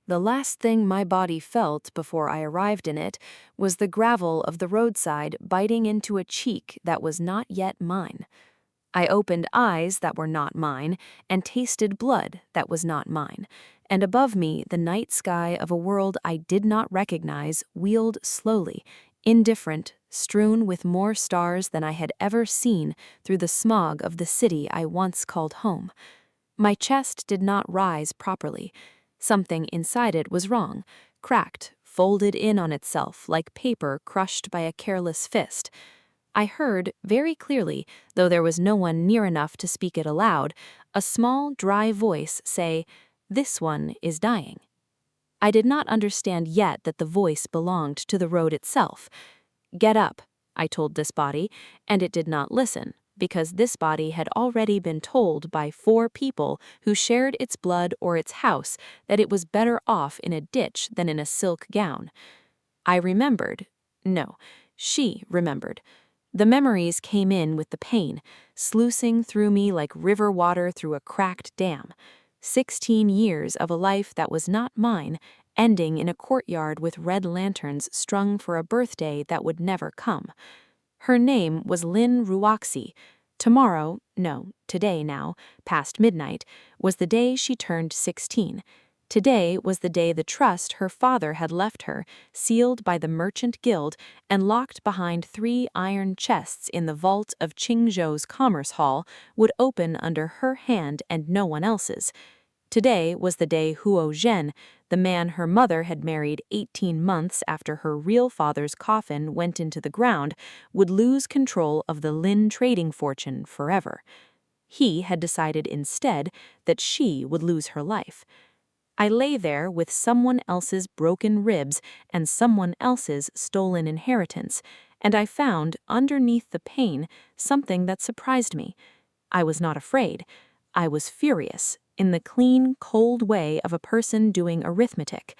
The last thing my body felt before I arrived in it was the gravel of the roadside biting into a cheek that was not yet mine. I opened eyes that were not mine, and tasted blood that was not mine, and above me the night sky of a world I did not recognize wheeled slowly, indifferent, strewn with more stars than I had ever seen through the smog of the city I once called home. My chest did not rise properly. Something inside it was wrong, cracked, folded in on itself like paper crushed by a careless fist. I heard, very clearly, though there was no one near enough to speak it aloud, a small, dry voice say, "This one is dying." I did not understand yet that the voice belonged to the road itself. "Get up," I told this body, and it did not listen, because this body had already been told by 4 people who shared its blood or its house that it was better off in a ditch than in a silk gown. I remembered. No, she remembered. The memories came in with the pain, sluicing through me like river water through a cracked dam. 16 years of a life that was not mine, ending in a courtyard with red lanterns strung for a birthday that would never come. Her name was Lynn Ruoxi. Tomorrow, no, today now, past midnight, was the day she turned 16. Today was the day the trust her father had left her, sealed by the Merchant Guild and locked behind 3 iron chests in the vault of Qingzhou's Commerce Hall, would open under her hand and no one else's. Today was the day Huo Zhen, the man her mother had married 18 months after her real father's coffin went into the ground, would lose control of the Lin trading fortune forever. He had decided instead that she would lose her life. I lay there with someone else's broken ribs and someone else's stolen inheritance, and I found, underneath the pain, something that surprised me. I was not afraid. I was furious, in the clean, cold way of a person doing arithmetic.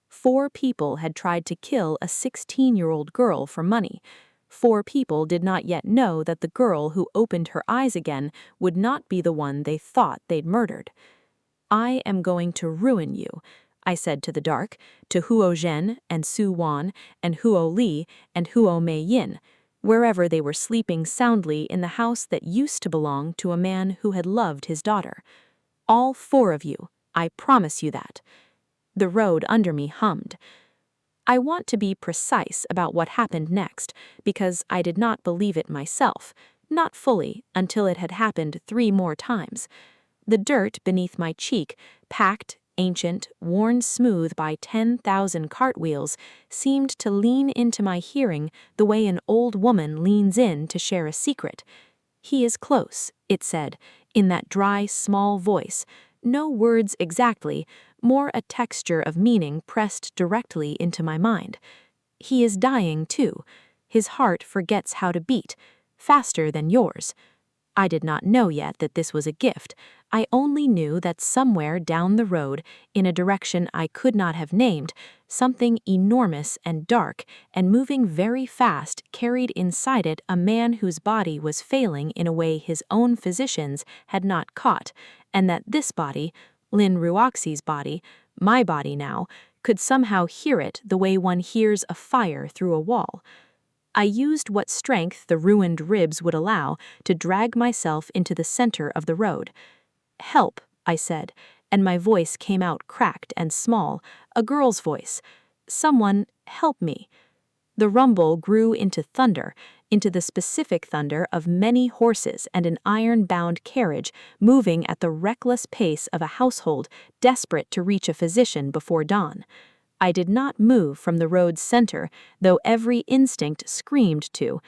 4 people had tried to kill a 16-year-old girl for money. 4 people did not yet know that the girl who opened her eyes again would not be the one they thought they'd murdered. "I am going to ruin you," I said to the dark, to Huo Zhen and Su Wan and Huo Li and Huo Mei Yin, wherever they were sleeping soundly in the house that used to belong to a man who had loved his daughter. "All 4 of you, I promise you that." The road under me hummed. I want to be precise about what happened next, because I did not believe it myself, not fully, until it had happened 3 more times. The dirt beneath my cheek, packed, ancient, worn smooth by 10,000 cartwheels, seemed to lean into my hearing the way an old woman leans in to share a secret. "He is close," it said, in that dry, small voice. No words exactly, more a texture of meaning pressed directly into my mind. "He is dying, too. His heart forgets how to beat, faster than yours." I did not know yet that this was a gift. I only knew that somewhere down the road, in a direction I could not have named, something enormous and dark and moving very fast carried inside it a man whose body was failing in a way his own physicians had not caught, and that this body, Lin Ruoxi's body, my body now, could somehow hear it the way one hears a fire through a wall. I used what strength the ruined ribs would allow to drag myself into the center of the road. "Help," I said, and my voice came out cracked and small, a girl's voice. "Someone, help me." The rumble grew into thunder, into the specific thunder of many horses and an iron-bound carriage moving at the reckless pace of a household desperate to reach a physician before dawn. I did not move from the road's center, though every instinct screamed to.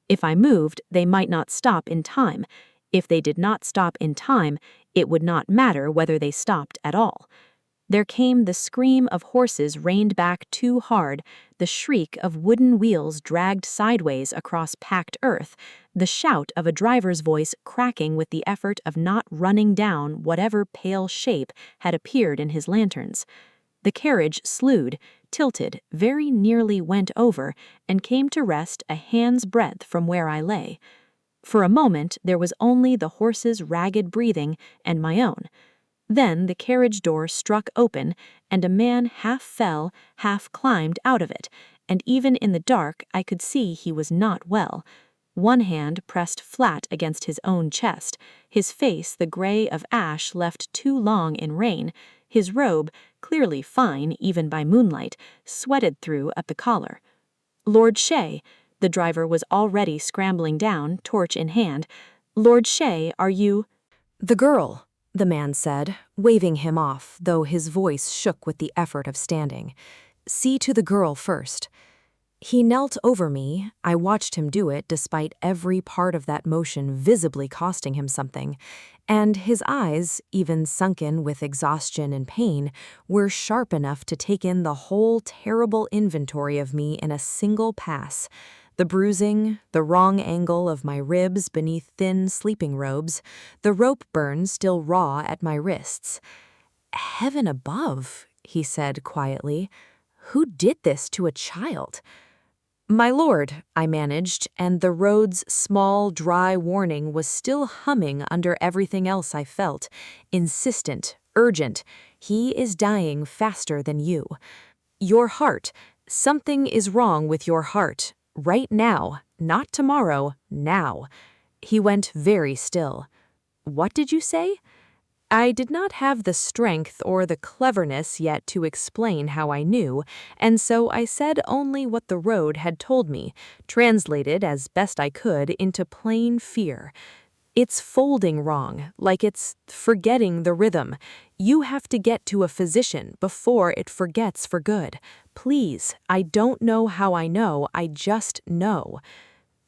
If I moved, they might not stop in time. If they did not stop in time, it would not matter whether they stopped at all. There came the scream of horses reined back too hard, the shriek of wooden wheels dragged sideways across packed earth, the shout of a driver's voice cracking with the effort of not running down whatever pale shape had appeared in his lanterns. The carriage slewed, tilted, very nearly went over, and came to rest a hand's breadth from where I lay. For a moment there was only the horse's ragged breathing and my own. Then the carriage door struck open, and a man half fell, half climbed out of it, and even in the dark I could see he was not well. One hand pressed flat against his own chest, his face the gray of ash left too long in rain, his robe, clearly fine even by moonlight, sweated through at the collar. "Lord Shay," the driver was already scrambling down, torch in hand. "Lord Shay, are you—" "The girl," the man said, waving him off, though his voice shook with the effort of standing. "See to the girl first." He knelt over me. I watched him do it despite every part of that motion visibly costing him something, and his eyes, even sunken with exhaustion and pain, were sharp enough to take in the whole terrible inventory of me in a single pass. The bruising, the wrong angle of my ribs beneath thin sleeping robes, the rope burn still raw at my wrists. "Heaven above," he said quietly, "who did this to a child?" "My lord," I managed, and the road's small, dry warning was still humming under everything else I felt, insistent, urgent. "He is dying faster than you. Your heart, something is wrong with your heart. Right now, not tomorrow, now." He went very still. "What did you say?" I did not have the strength or the cleverness yet to explain how I knew, and so I said only what the road had told me, translated as best I could into plain fear. "It's folding wrong, like it's forgetting the rhythm. You have to get to a physician before it forgets for good. Please, I don't know how I know, I just know."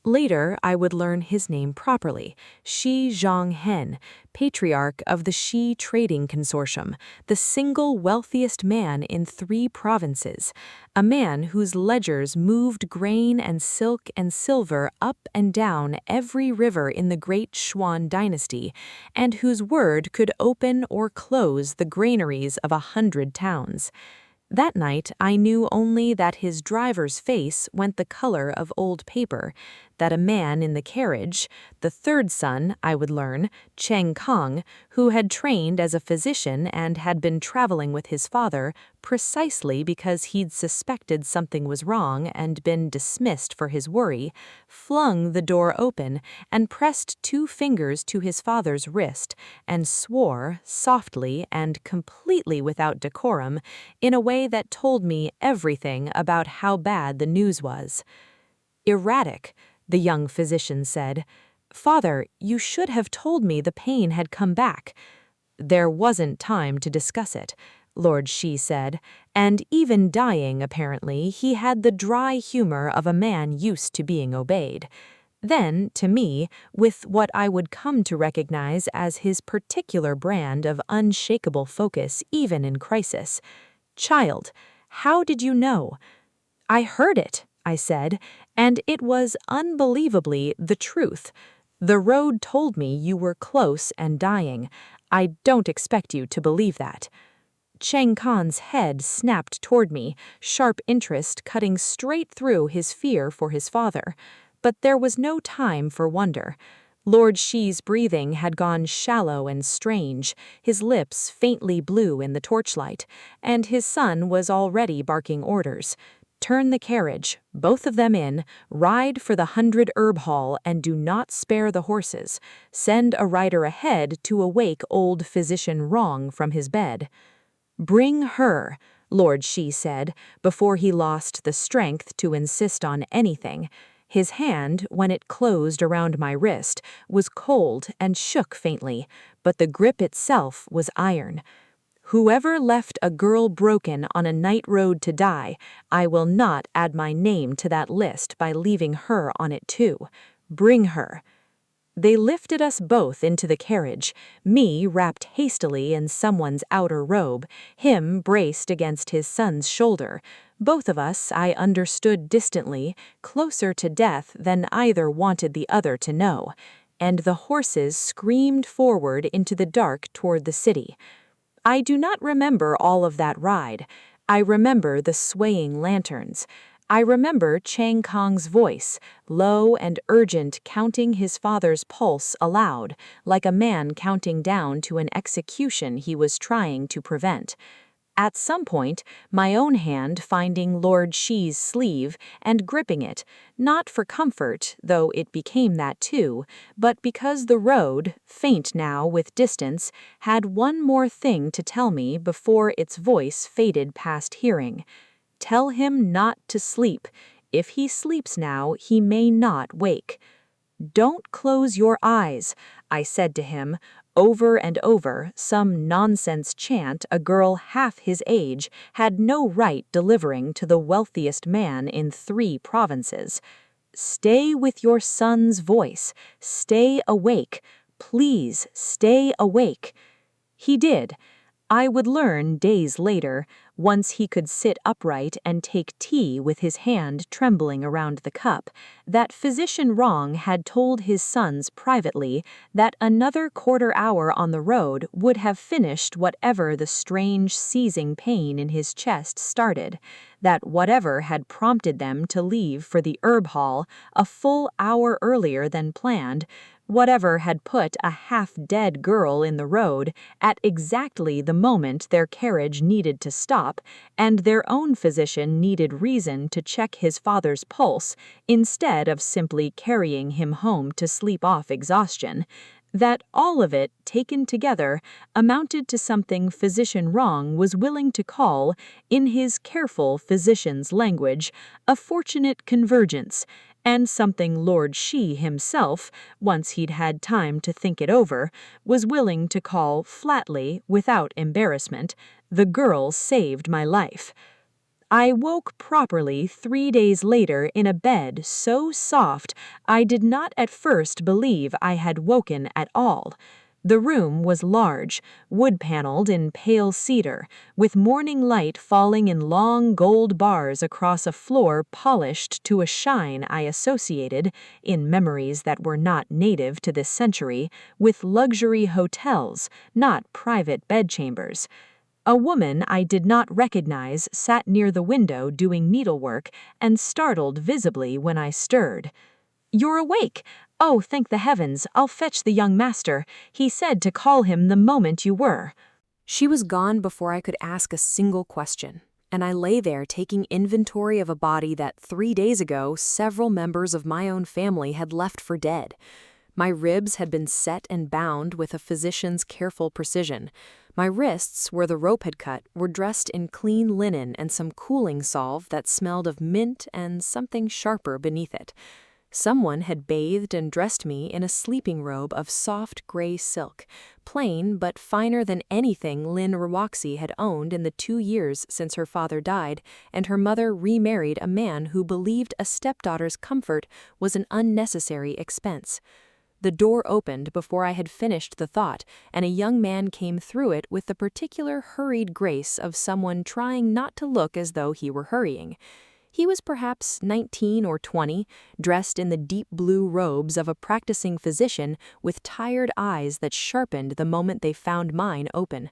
Later, I would learn his name properly, Shi Zhonghen, patriarch of the Shi Trading Consortium, the single wealthiest man in 3 provinces, a man whose ledgers moved grain and silk and silver up and down every river in the Great Xuan dynasty, and whose word could open or close the granaries of 100 towns. That night, I knew only that his driver's face went the color of old paper, that a man in the carriage, the 3rd son, I would learn, Cheng Kong, who had trained as a physician and had been traveling with his father precisely because he'd suspected something was wrong and been dismissed for his worry, flung the door open and pressed 2 fingers to his father's wrist and swore, softly and completely without decorum, in a way that told me everything about how bad the news was. "Erratic," the young physician said. "Father, you should have told me the pain had come back." "There wasn't time to discuss it," Lord Shi said, and even dying, apparently, he had the dry humor of a man used to being obeyed. Then, to me, with what I would come to recognize as his particular brand of unshakable focus even in crisis, "Child, how did you know?" "I heard it," I said, "and it was unbelievably the truth. The road told me you were close and dying. I don't expect you to believe that." Cheng Khan's head snapped toward me, sharp interest cutting straight through his fear for his father. But there was no time for wonder. Lord Shi's breathing had gone shallow and strange, his lips faintly blue in the torchlight, and his son was already barking orders. "Turn the carriage, both of them in, ride for the 100 herb hall and do not spare the horses. Send a rider ahead to awake old physician Wrong from his bed." "Bring her," Lord Shi said, before he lost the strength to insist on anything. His hand, when it closed around my wrist, was cold and shook faintly, but the grip itself was iron. "Whoever left a girl broken on a night road to die, I will not add my name to that list by leaving her on it too. Bring her." They lifted us both into the carriage, me wrapped hastily in someone's outer robe, him braced against his son's shoulder. Both of us, I understood distantly, closer to death than either wanted the other to know, and the horses screamed forward into the dark toward the city. I do not remember all of that ride. I remember the swaying lanterns. I remember Chang Kong's voice, low and urgent, counting his father's pulse aloud, like a man counting down to an execution he was trying to prevent. At some point, my own hand finding Lord Shi's sleeve and gripping it, not for comfort, though it became that too, but because the road, faint now with distance, had one more thing to tell me before its voice faded past hearing. Tell him not to sleep. If he sleeps now, he may not wake. Don't close your eyes, I said to him, over and over, some nonsense chant a girl half his age had no right delivering to the wealthiest man in 3 provinces. Stay with your son's voice. Stay awake. Please stay awake. He did. I would learn days later, once he could sit upright and take tea with his hand trembling around the cup, that Physician Wrong had told his sons privately that another quarter hour on the road would have finished whatever the strange seizing pain in his chest started, that whatever had prompted them to leave for the herb hall a full hour earlier than planned, whatever had put a half-dead girl in the road at exactly the moment their carriage needed to stop, and their own physician needed reason to check his father's pulse instead of simply carrying him home to sleep off exhaustion, that all of it, taken together, amounted to something Physician Wrong was willing to call, in his careful physician's language, a fortunate convergence, and something Lord Shi himself, once he'd had time to think it over, was willing to call flatly, without embarrassment, the girl saved my life. I woke properly 3 days later in a bed so soft I did not at first believe I had woken at all. The room was large, wood-paneled in pale cedar, with morning light falling in long gold bars across a floor polished to a shine I associated, in memories that were not native to this century, with luxury hotels, not private bedchambers. A woman I did not recognize sat near the window doing needlework and startled visibly when I stirred. "You're awake! Oh, thank the heavens, I'll fetch the young master. He said to call him the moment you were." She was gone before I could ask a single question, and I lay there taking inventory of a body that 3 days ago several members of my own family had left for dead. My ribs had been set and bound with a physician's careful precision. My wrists, where the rope had cut, were dressed in clean linen and some cooling salve that smelled of mint and something sharper beneath it. Someone had bathed and dressed me in a sleeping robe of soft gray silk, plain but finer than anything Lin Ruoxi had owned in the 2 years since her father died and her mother remarried a man who believed a stepdaughter's comfort was an unnecessary expense. The door opened before I had finished the thought, and a young man came through it with the particular hurried grace of someone trying not to look as though he were hurrying. He was perhaps 19 or 20, dressed in the deep blue robes of a practicing physician with tired eyes that sharpened the moment they found mine open.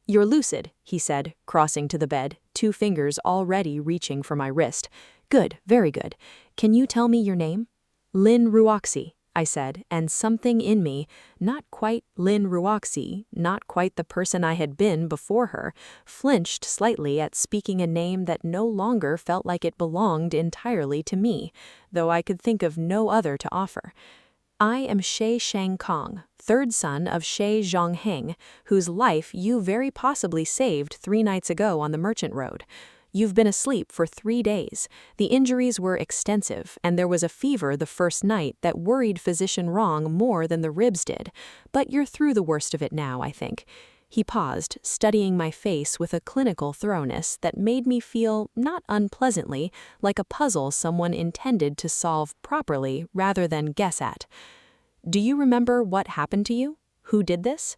"You're lucid," he said, crossing to the bed, 2 fingers already reaching for my wrist. "Good, very good. Can you tell me your name?" "Lin Ruoxi," I said, and something in me, not quite Lin Ruoxi, not quite the person I had been before her, flinched slightly at speaking a name that no longer felt like it belonged entirely to me, though I could think of no other to offer. "I am She Shang Kong, 3rd son of She Zhongheng, whose life you very possibly saved 3 nights ago on the Merchant Road. You've been asleep for 3 days. The injuries were extensive, and there was a fever the first night that worried Physician Wrong more than the ribs did. But you're through the worst of it now, I think." He paused, studying my face with a clinical thoroughness that made me feel, not unpleasantly, like a puzzle someone intended to solve properly rather than guess at. "Do you remember what happened to you? Who did this?"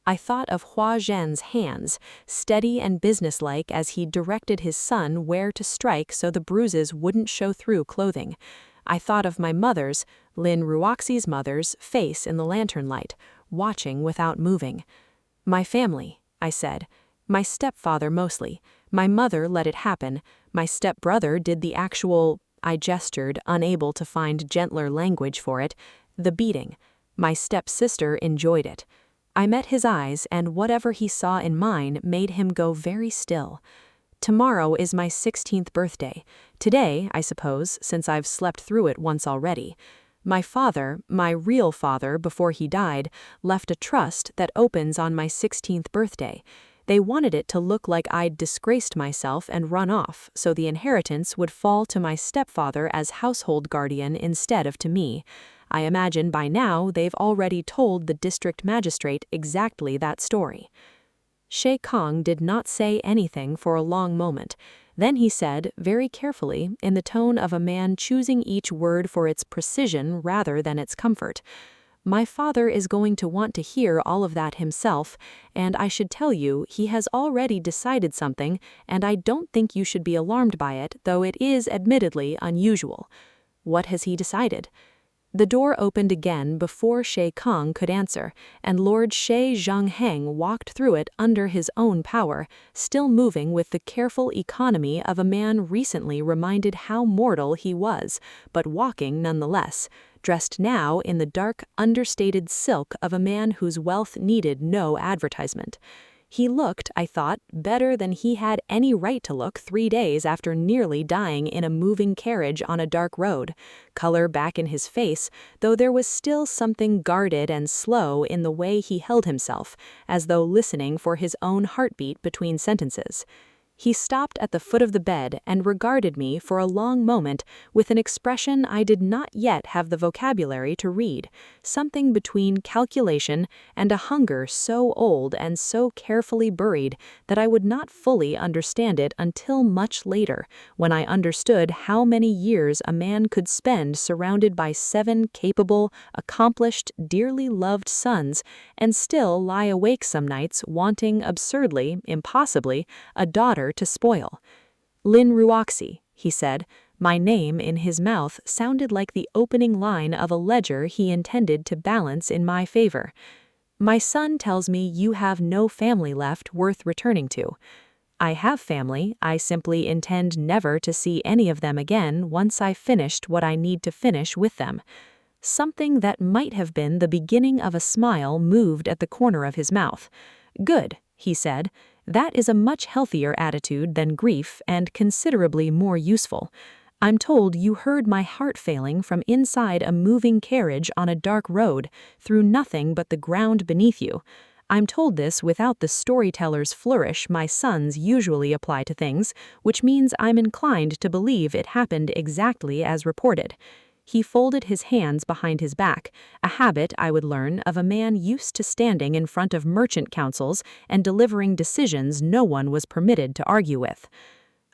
I thought of Hua Zhen's hands, steady and businesslike as he directed his son where to strike so the bruises wouldn't show through clothing. I thought of my mother's, Lin Ruoxi's mother's, face in the lantern light, watching without moving. "My family," I said. My stepfather mostly. My mother let it happen. My stepbrother did the actual, I gestured, unable to find gentler language for it, the beating. My stepsister enjoyed it. I met his eyes, and whatever he saw in mine made him go very still. Tomorrow is my 16th birthday. Today, I suppose, since I've slept through it once already. My father, my real father before he died, left a trust that opens on my 16th birthday. They wanted it to look like I'd disgraced myself and run off, so the inheritance would fall to my stepfather as household guardian instead of to me. I imagine by now they've already told the district magistrate exactly that story. Shay Kong did not say anything for a long moment. Then he said, very carefully, in the tone of a man choosing each word for its precision rather than its comfort, "My father is going to want to hear all of that himself, and I should tell you he has already decided something, and I don't think you should be alarmed by it, though it is admittedly unusual." What has he decided? The door opened again before Shay Kong could answer, and Lord Shay Zhongheng walked through it under his own power, still moving with the careful economy of a man recently reminded how mortal he was, but walking nonetheless, dressed now in the dark, understated silk of a man whose wealth needed no advertisement. He looked, I thought, better than he had any right to look 3 days after nearly dying in a moving carriage on a dark road, color back in his face, though there was still something guarded and slow in the way he held himself, as though listening for his own heartbeat between sentences. He stopped at the foot of the bed and regarded me for a long moment with an expression I did not yet have the vocabulary to read, something between calculation and a hunger so old and so carefully buried that I would not fully understand it until much later, when I understood how many years a man could spend surrounded by 7 capable, accomplished, dearly loved sons, and still lie awake some nights wanting absurdly, impossibly, a daughter to spoil. "Lin Ruoxi," he said. My name in his mouth sounded like the opening line of a ledger he intended to balance in my favor. "My son tells me you have no family left worth returning to." "I have family, I simply intend never to see any of them again once I've finished what I need to finish with them." Something that might have been the beginning of a smile moved at the corner of his mouth. "Good," he said. "That is a much healthier attitude than grief and considerably more useful. I'm told you heard my heart failing from inside a moving carriage on a dark road, through nothing but the ground beneath you. I'm told this without the storyteller's flourish my sons usually apply to things, which means I'm inclined to believe it happened exactly as reported." He folded his hands behind his back, a habit, I would learn, of a man used to standing in front of merchant councils and delivering decisions no one was permitted to argue with.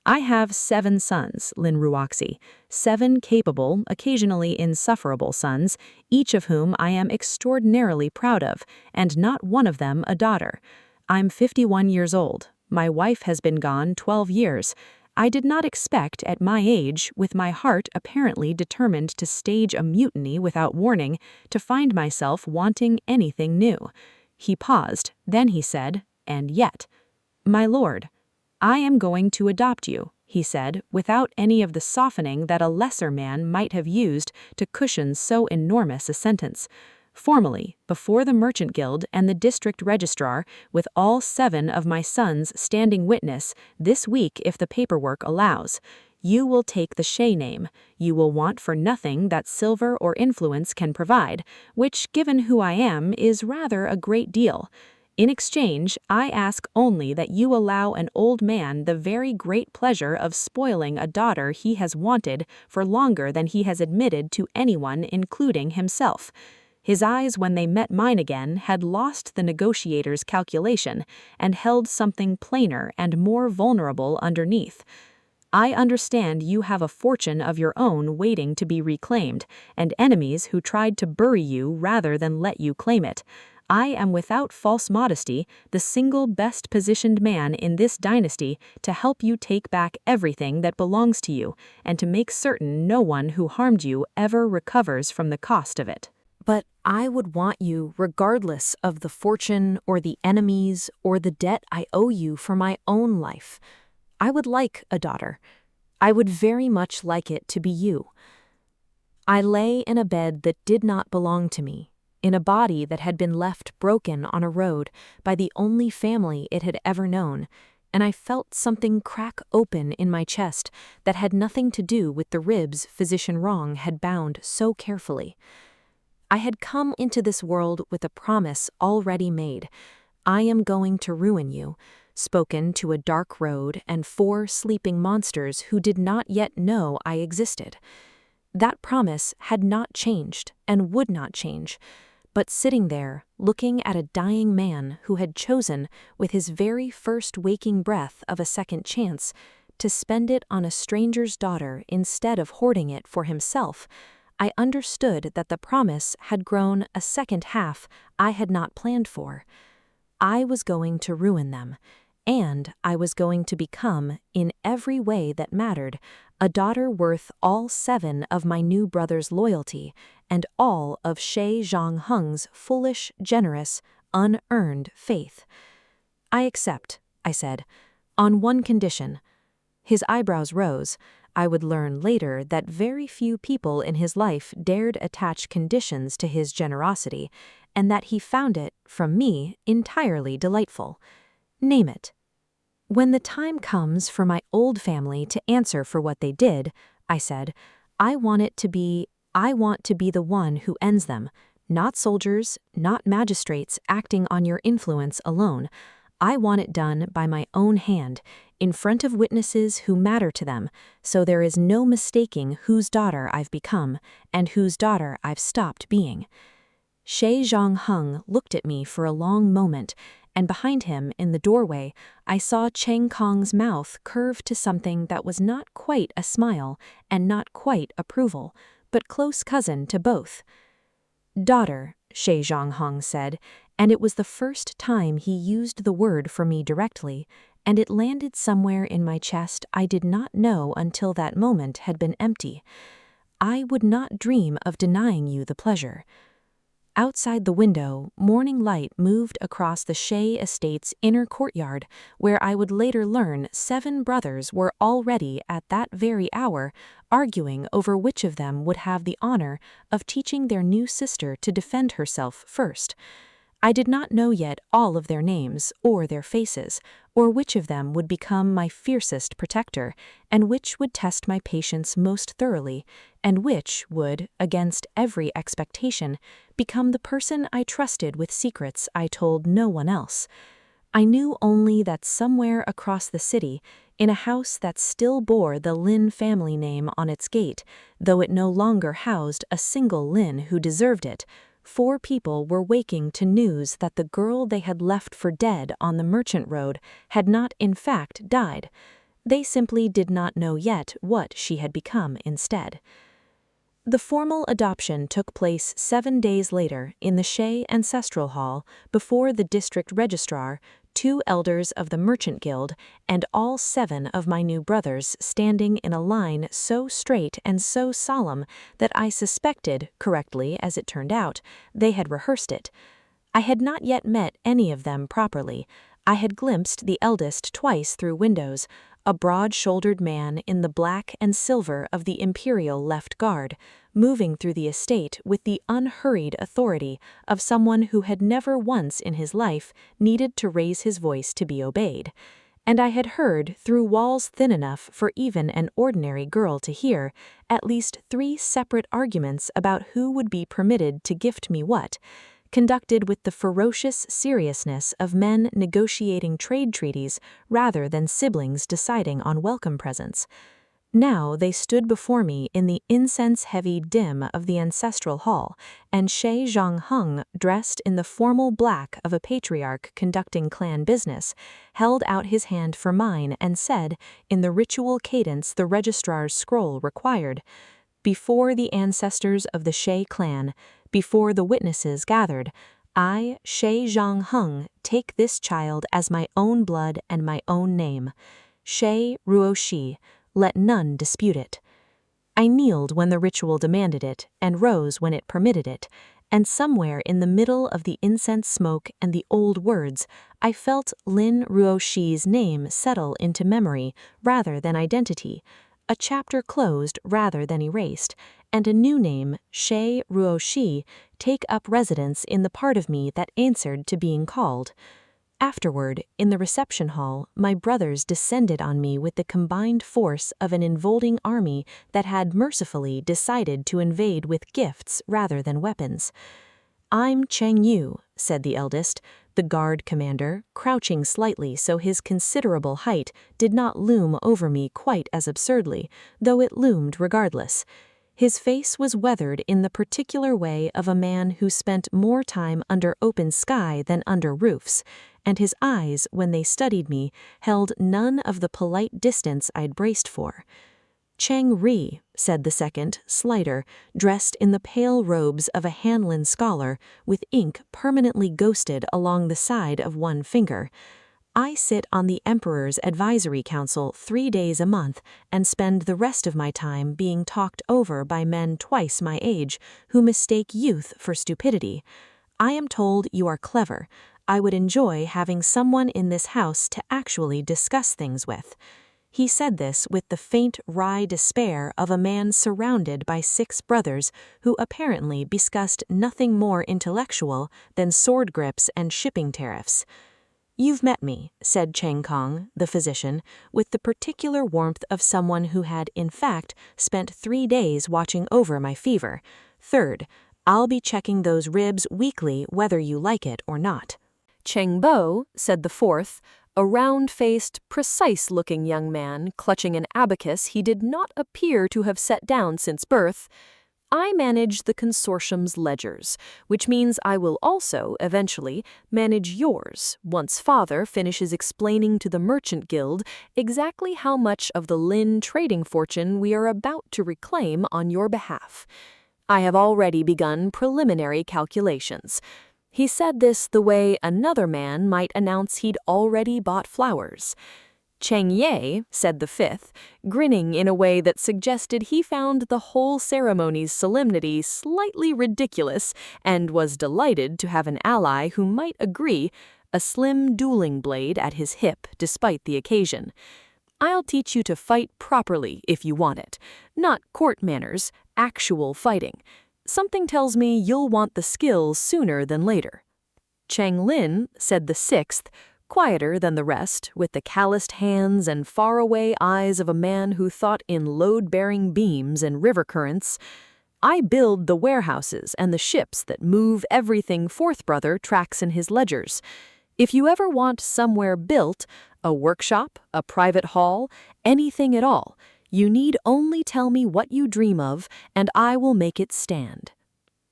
"I have 7 sons, Lin Ruoxi, 7 capable, occasionally insufferable sons, each of whom I am extraordinarily proud of, and not one of them a daughter. I'm 51 years old. My wife has been gone 12 years. I did not expect, at my age, with my heart apparently determined to stage a mutiny without warning, to find myself wanting anything new." He paused, then he said, "And yet." "My lord, I am going to adopt you," he said, without any of the softening that a lesser man might have used to cushion so enormous a sentence. "Formally, before the Merchant Guild and the district registrar, with all 7 of my sons standing witness, this week if the paperwork allows. You will take the Shay name. You will want for nothing that silver or influence can provide, which, given who I am, is rather a great deal. In exchange, I ask only that you allow an old man the very great pleasure of spoiling a daughter he has wanted for longer than he has admitted to anyone, including himself." His eyes, when they met mine again, had lost the negotiator's calculation and held something plainer and more vulnerable underneath. "I understand you have a fortune of your own waiting to be reclaimed, and enemies who tried to bury you rather than let you claim it. I am without false modesty the single best positioned man in this dynasty to help you take back everything that belongs to you, and to make certain no one who harmed you ever recovers from the cost of it." But I would want you regardless of the fortune or the enemies or the debt I owe you for my own life. I would like a daughter. I would very much like it to be you. I lay in a bed that did not belong to me, in a body that had been left broken on a road by the only family it had ever known, and I felt something crack open in my chest that had nothing to do with the ribs Physician Wrong had bound so carefully. I had come into this world with a promise already made. I am going to ruin you, spoken to a dark road and 4 sleeping monsters who did not yet know I existed. That promise had not changed and would not change, but sitting there, looking at a dying man who had chosen, with his very first waking breath of a second chance, to spend it on a stranger's daughter instead of hoarding it for himself, I understood that the promise had grown a second half I had not planned for. I was going to ruin them, and I was going to become, in every way that mattered, a daughter worth all 7 of my new brother's loyalty and all of Shay Zhongheng's foolish, generous, unearned faith. I accept, I said, on one condition. His eyebrows rose. I would learn later that very few people in his life dared attach conditions to his generosity, and that he found it, from me, entirely delightful. Name it. When the time comes for my old family to answer for what they did, I said, I want to be the one who ends them, not soldiers, not magistrates acting on your influence alone. I want it done by my own hand, in front of witnesses who matter to them, so there is no mistaking whose daughter I've become and whose daughter I've stopped being. Shay Zhongheng looked at me for a long moment, and behind him, in the doorway, I saw Cheng Kong's mouth curve to something that was not quite a smile and not quite approval, but close cousin to both. Daughter, Shay Zhongheng said, and it was the first time he used the word for me directly, and it landed somewhere in my chest I did not know until that moment had been empty. I would not dream of denying you the pleasure. Outside the window, morning light moved across the Shay estate's inner courtyard, where I would later learn 7 brothers were already at that very hour arguing over which of them would have the honor of teaching their new sister to defend herself first. I did not know yet all of their names or their faces, or which of them would become my fiercest protector, and which would test my patience most thoroughly, and which would, against every expectation, become the person I trusted with secrets I told no one else. I knew only that somewhere across the city, in a house that still bore the Lin family name on its gate, though it no longer housed a single Lin who deserved it, 4 people were waking to news that the girl they had left for dead on the Merchant Road had not in fact died. They simply did not know yet what she had become instead. The formal adoption took place 7 days later in the Shay Ancestral Hall before the district registrar, 2 elders of the Merchant Guild, and all 7 of my new brothers standing in a line so straight and so solemn that I suspected, correctly as it turned out, they had rehearsed it. I had not yet met any of them properly. I had glimpsed the eldest twice through windows, a broad-shouldered man in the black and silver of the Imperial Left Guard, moving through the estate with the unhurried authority of someone who had never once in his life needed to raise his voice to be obeyed. And I had heard, through walls thin enough for even an ordinary girl to hear, at least 3 separate arguments about who would be permitted to gift me what, conducted with the ferocious seriousness of men negotiating trade treaties rather than siblings deciding on welcome presents. Now they stood before me in the incense-heavy dim of the ancestral hall, and Shay Zhongheng, dressed in the formal black of a patriarch conducting clan business, held out his hand for mine and said, in the ritual cadence the registrar's scroll required, "Before the ancestors of the Shay clan, before the witnesses gathered, I, Shay Zhongheng, take this child as my own blood and my own name. Shay Ruoshi, let none dispute it." I kneeled when the ritual demanded it, and rose when it permitted it, and somewhere in the middle of the incense smoke and the old words, I felt Lin Ruoxi's name settle into memory rather than identity, a chapter closed rather than erased, and a new name, Shay Ruoxi, take up residence in the part of me that answered to being called. Afterward, in the reception hall, my brothers descended on me with the combined force of an enfolding army that had mercifully decided to invade with gifts rather than weapons. "I'm Cheng Yu," said the eldest, the guard commander, crouching slightly so his considerable height did not loom over me quite as absurdly, though it loomed regardless. His face was weathered in the particular way of a man who spent more time under open sky than under roofs, and his eyes, when they studied me, held none of the polite distance I'd braced for. "Cheng Ri," said the second, slighter, dressed in the pale robes of a Hanlin scholar, with ink permanently ghosted along the side of one finger. "I sit on the Emperor's Advisory Council 3 days a month and spend the rest of my time being talked over by men twice my age who mistake youth for stupidity. I am told you are clever. I would enjoy having someone in this house to actually discuss things with." He said this with the faint, wry despair of a man surrounded by 6 brothers who apparently discussed nothing more intellectual than sword grips and shipping tariffs. "You've met me," said Cheng Kong, the physician, with the particular warmth of someone who had, in fact, spent 3 days watching over my fever. "Third, I'll be checking those ribs weekly whether you like it or not." Cheng Bo, said the fourth, a round-faced, precise-looking young man clutching an abacus he did not appear to have set down since birth. "I manage the consortium's ledgers, which means I will also, eventually, manage yours once Father finishes explaining to the Merchant Guild exactly how much of the Lin trading fortune we are about to reclaim on your behalf. I have already begun preliminary calculations." He said this the way another man might announce he'd already bought flowers. "Cheng Ye," said the fifth, grinning in a way that suggested he found the whole ceremony's solemnity slightly ridiculous and was delighted to have an ally who might agree, a slim dueling blade at his hip despite the occasion. "I'll teach you to fight properly if you want it. Not court manners, actual fighting. Something tells me you'll want the skills sooner than later." Cheng Lin, said the sixth, quieter than the rest, with the calloused hands and faraway eyes of a man who thought in load-bearing beams and river currents, "I build the warehouses and the ships that move everything fourth brother tracks in his ledgers. If you ever want somewhere built, a workshop, a private hall, anything at all, you need only tell me what you dream of, and I will make it stand."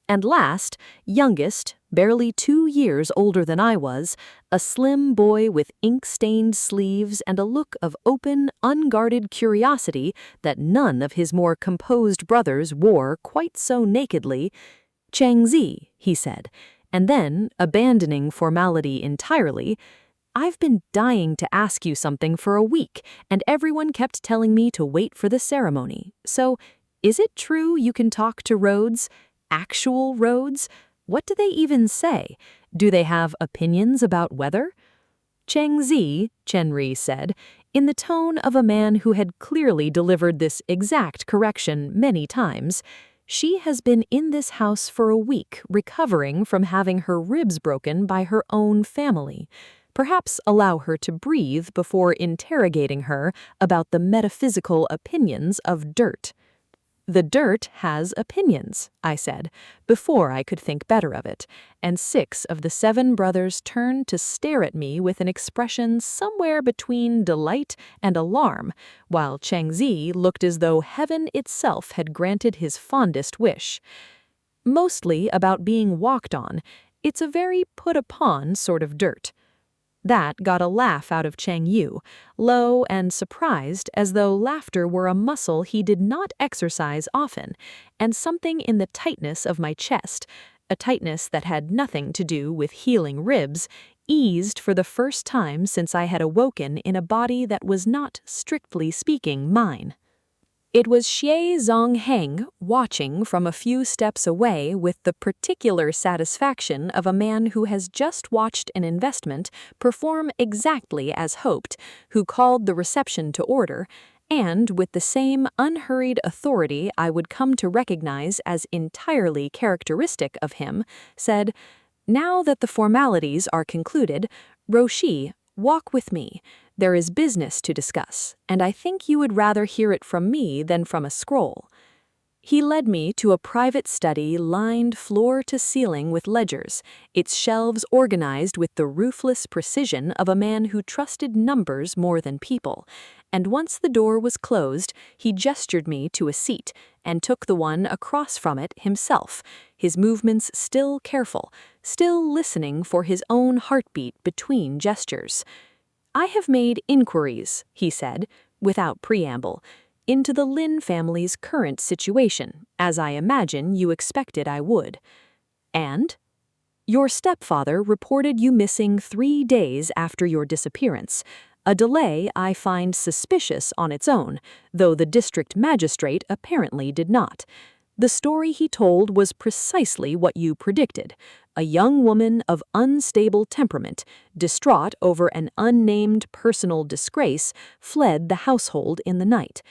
And last, youngest, barely 2 years older than I was, a slim boy with ink-stained sleeves and a look of open, unguarded curiosity that none of his more composed brothers wore quite so nakedly. "Cheng Zi," he said, and then, abandoning formality entirely, "I've been dying to ask you something for a week, and everyone kept telling me to wait for the ceremony. So, is it true you can talk to roads? Actual roads? What do they even say? Do they have opinions about weather?" "Cheng Zi," Chen Ri said, in the tone of a man who had clearly delivered this exact correction many times, "she has been in this house for a week recovering from having her ribs broken by her own family. Perhaps allow her to breathe before interrogating her about the metaphysical opinions of dirt." "The dirt has opinions," I said, before I could think better of it, and 6 of the 7 brothers turned to stare at me with an expression somewhere between delight and alarm, while Cheng Zi looked as though heaven itself had granted his fondest wish. "Mostly about being walked on. It's a very put-upon sort of dirt." That got a laugh out of Cheng Yu, low and surprised, as though laughter were a muscle he did not exercise often, and something in the tightness of my chest, a tightness that had nothing to do with healing ribs, eased for the first time since I had awoken in a body that was not, strictly speaking, mine. It was Xie Zongheng watching from a few steps away with the particular satisfaction of a man who has just watched an investment perform exactly as hoped, who called the reception to order, and with the same unhurried authority I would come to recognize as entirely characteristic of him, said, "Now that the formalities are concluded, Roshi, walk with me. There is business to discuss, and I think you would rather hear it from me than from a scroll." He led me to a private study lined floor to ceiling with ledgers, its shelves organized with the ruthless precision of a man who trusted numbers more than people, and once the door was closed, he gestured me to a seat and took the one across from it himself, his movements still careful, still listening for his own heartbeat between gestures. "I have made inquiries," he said, without preamble, "into the Lin family's current situation, as I imagine you expected I would. And? Your stepfather reported you missing 3 days after your disappearance, a delay I find suspicious on its own, though the district magistrate apparently did not. The story he told was precisely what you predicted. A young woman of unstable temperament, distraught over an unnamed personal disgrace, fled the household in the night.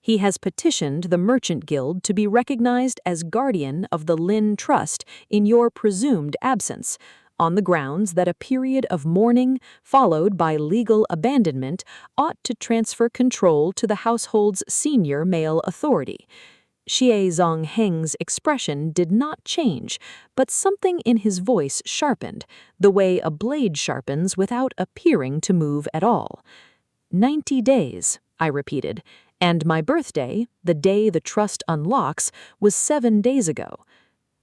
He has petitioned the Merchant Guild to be recognized as guardian of the Lin Trust in your presumed absence, on the grounds that a period of mourning, followed by legal abandonment, ought to transfer control to the household's senior male authority." Xie Zongheng's expression did not change, but something in his voice sharpened, the way a blade sharpens without appearing to move at all. 90 days, I repeated, and my birthday, the day the trust unlocks, was 7 days ago.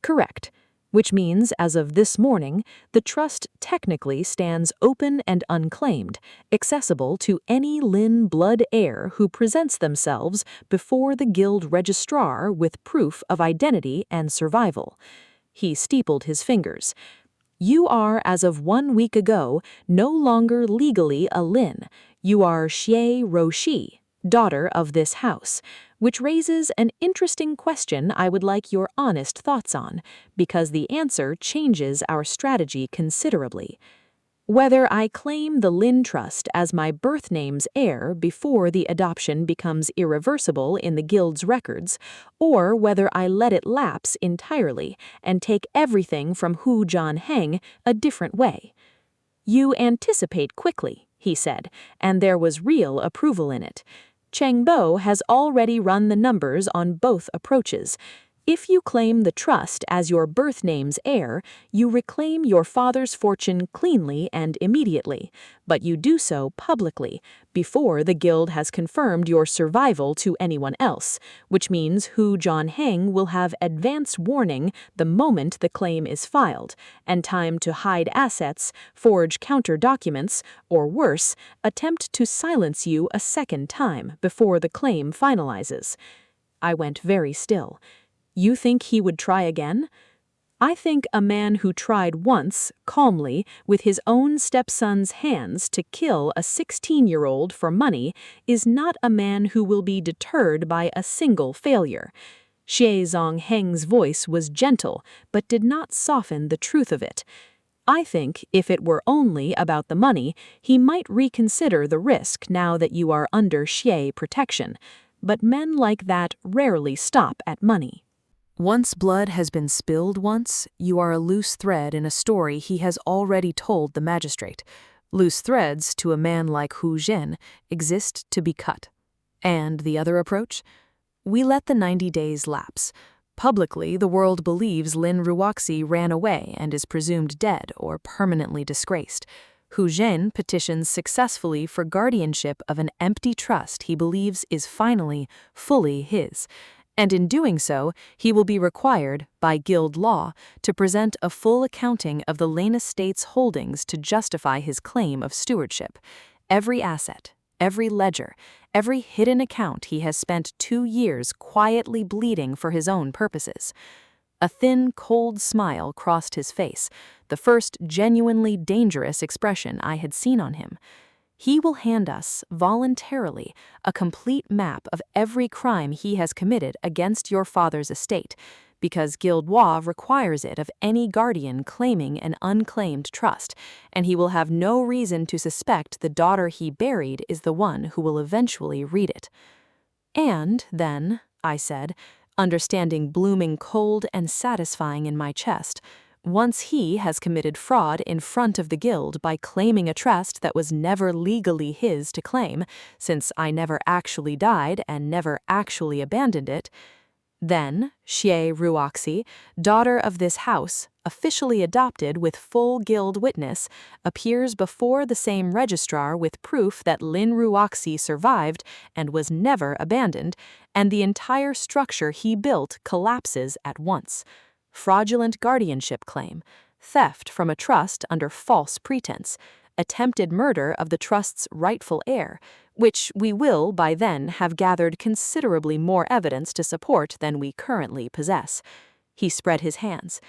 Correct. Which means, as of this morning, the trust technically stands open and unclaimed, accessible to any Lin blood heir who presents themselves before the guild registrar with proof of identity and survival. He steepled his fingers. "You are, as of 1 week ago, no longer legally a Lin. You are Xie Roshi, daughter of this house, which raises an interesting question I would like your honest thoughts on, because the answer changes our strategy considerably. Whether I claim the Lin Trust as my birth name's heir before the adoption becomes irreversible in the guild's records, or whether I let it lapse entirely and take everything from Hu Jianheng a different way." "You anticipate quickly," he said, and there was real approval in it. "Cheng Bo has already run the numbers on both approaches. If you claim the trust as your birth name's heir, you reclaim your father's fortune cleanly and immediately, but you do so publicly, before the guild has confirmed your survival to anyone else, which means Hu Jianheng will have advance warning the moment the claim is filed, and time to hide assets, forge counter-documents, or worse, attempt to silence you a second time before the claim finalizes." I went very still. "You think he would try again?" "I think a man who tried once, calmly, with his own stepson's hands to kill a 16-year-old for money is not a man who will be deterred by a single failure." Xie Zongheng's voice was gentle, but did not soften the truth of it. "I think if it were only about the money, he might reconsider the risk now that you are under Xie protection. But men like that rarely stop at money." Once blood has been spilled once, you are a loose thread in a story he has already told the magistrate. Loose threads, to a man like Hu Zhen, exist to be cut. And the other approach? We let the 90 days lapse. Publicly, the world believes Lin Ruoxi ran away and is presumed dead or permanently disgraced. Hu Zhen petitions successfully for guardianship of an empty trust he believes is finally, fully his. And in doing so, he will be required, by guild law, to present a full accounting of the Lane Estate's holdings to justify his claim of stewardship. Every asset, every ledger, every hidden account he has spent 2 years quietly bleeding for his own purposes. A thin, cold smile crossed his face, the first genuinely dangerous expression I had seen on him. He will hand us, voluntarily, a complete map of every crime he has committed against your father's estate, because Guildois requires it of any guardian claiming an unclaimed trust, and he will have no reason to suspect the daughter he buried is the one who will eventually read it. And then, I said, understanding blooming cold and satisfying in my chest, once he has committed fraud in front of the guild by claiming a trust that was never legally his to claim, since I never actually died and never actually abandoned it, then Xie Ruoxi, daughter of this house, officially adopted with full guild witness, appears before the same registrar with proof that Lin Ruoxi survived and was never abandoned, and the entire structure he built collapses at once. Fraudulent guardianship claim, theft from a trust under false pretense, attempted murder of the trust's rightful heir, which we will by then have gathered considerably more evidence to support than we currently possess. He spread his hands.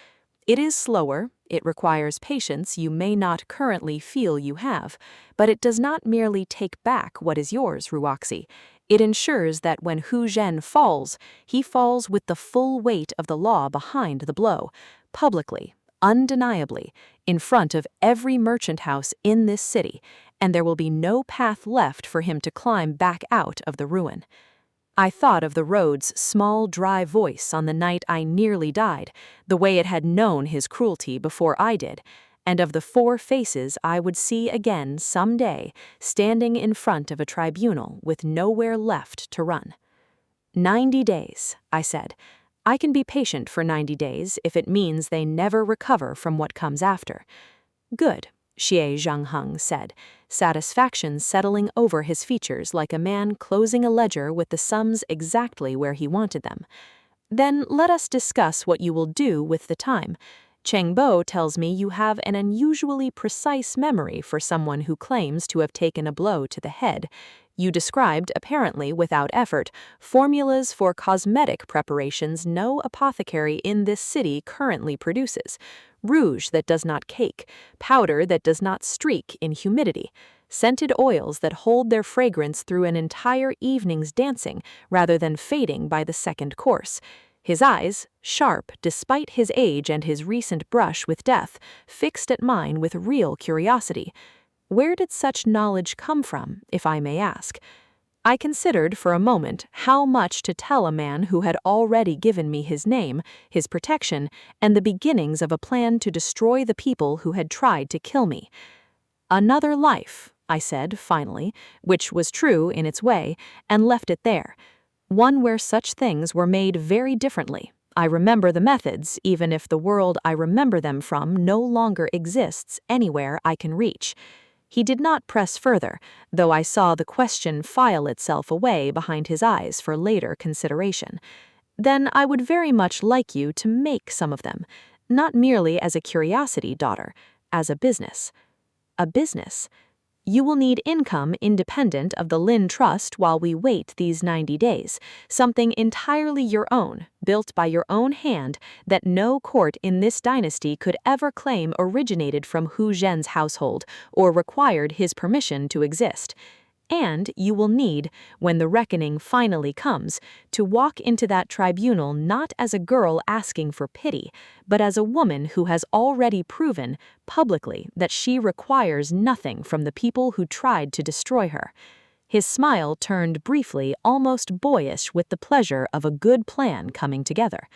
It is slower, it requires patience you may not currently feel you have, but it does not merely take back what is yours, Ruoxi. It ensures that when Hu Zhen falls, he falls with the full weight of the law behind the blow, publicly, undeniably, in front of every merchant house in this city, and there will be no path left for him to climb back out of the ruin. I thought of the road's small, dry voice on the night I nearly died, the way it had known his cruelty before I did, and of the 4 faces I would see again some day, standing in front of a tribunal with nowhere left to run. 90 days, I said. I can be patient for 90 days if it means they never recover from what comes after. Good, Xie Zhangheng said, satisfaction settling over his features like a man closing a ledger with the sums exactly where he wanted them. Then let us discuss what you will do with the time. Cheng Bo tells me you have an unusually precise memory for someone who claims to have taken a blow to the head. You described, apparently without effort, formulas for cosmetic preparations no apothecary in this city currently produces. Rouge that does not cake, powder that does not streak in humidity, scented oils that hold their fragrance through an entire evening's dancing rather than fading by the second course. His eyes, sharp despite his age and his recent brush with death, fixed at mine with real curiosity. Where did such knowledge come from, if I may ask? I considered for a moment how much to tell a man who had already given me his name, his protection, and the beginnings of a plan to destroy the people who had tried to kill me. Another life, I said, finally, which was true in its way, and left it there. One where such things were made very differently. I remember the methods, even if the world I remember them from no longer exists anywhere I can reach. He did not press further, though I saw the question file itself away behind his eyes for later consideration. Then I would very much like you to make some of them, not merely as a curiosity, daughter, as a business. A business. You will need income independent of the Lin Trust while we wait these 90 days, something entirely your own, built by your own hand, that no court in this dynasty could ever claim originated from Hu Zhen's household or required his permission to exist. And you will need, when the reckoning finally comes, to walk into that tribunal not as a girl asking for pity, but as a woman who has already proven, publicly, that she requires nothing from the people who tried to destroy her. His smile turned briefly almost boyish with the pleasure of a good plan coming together.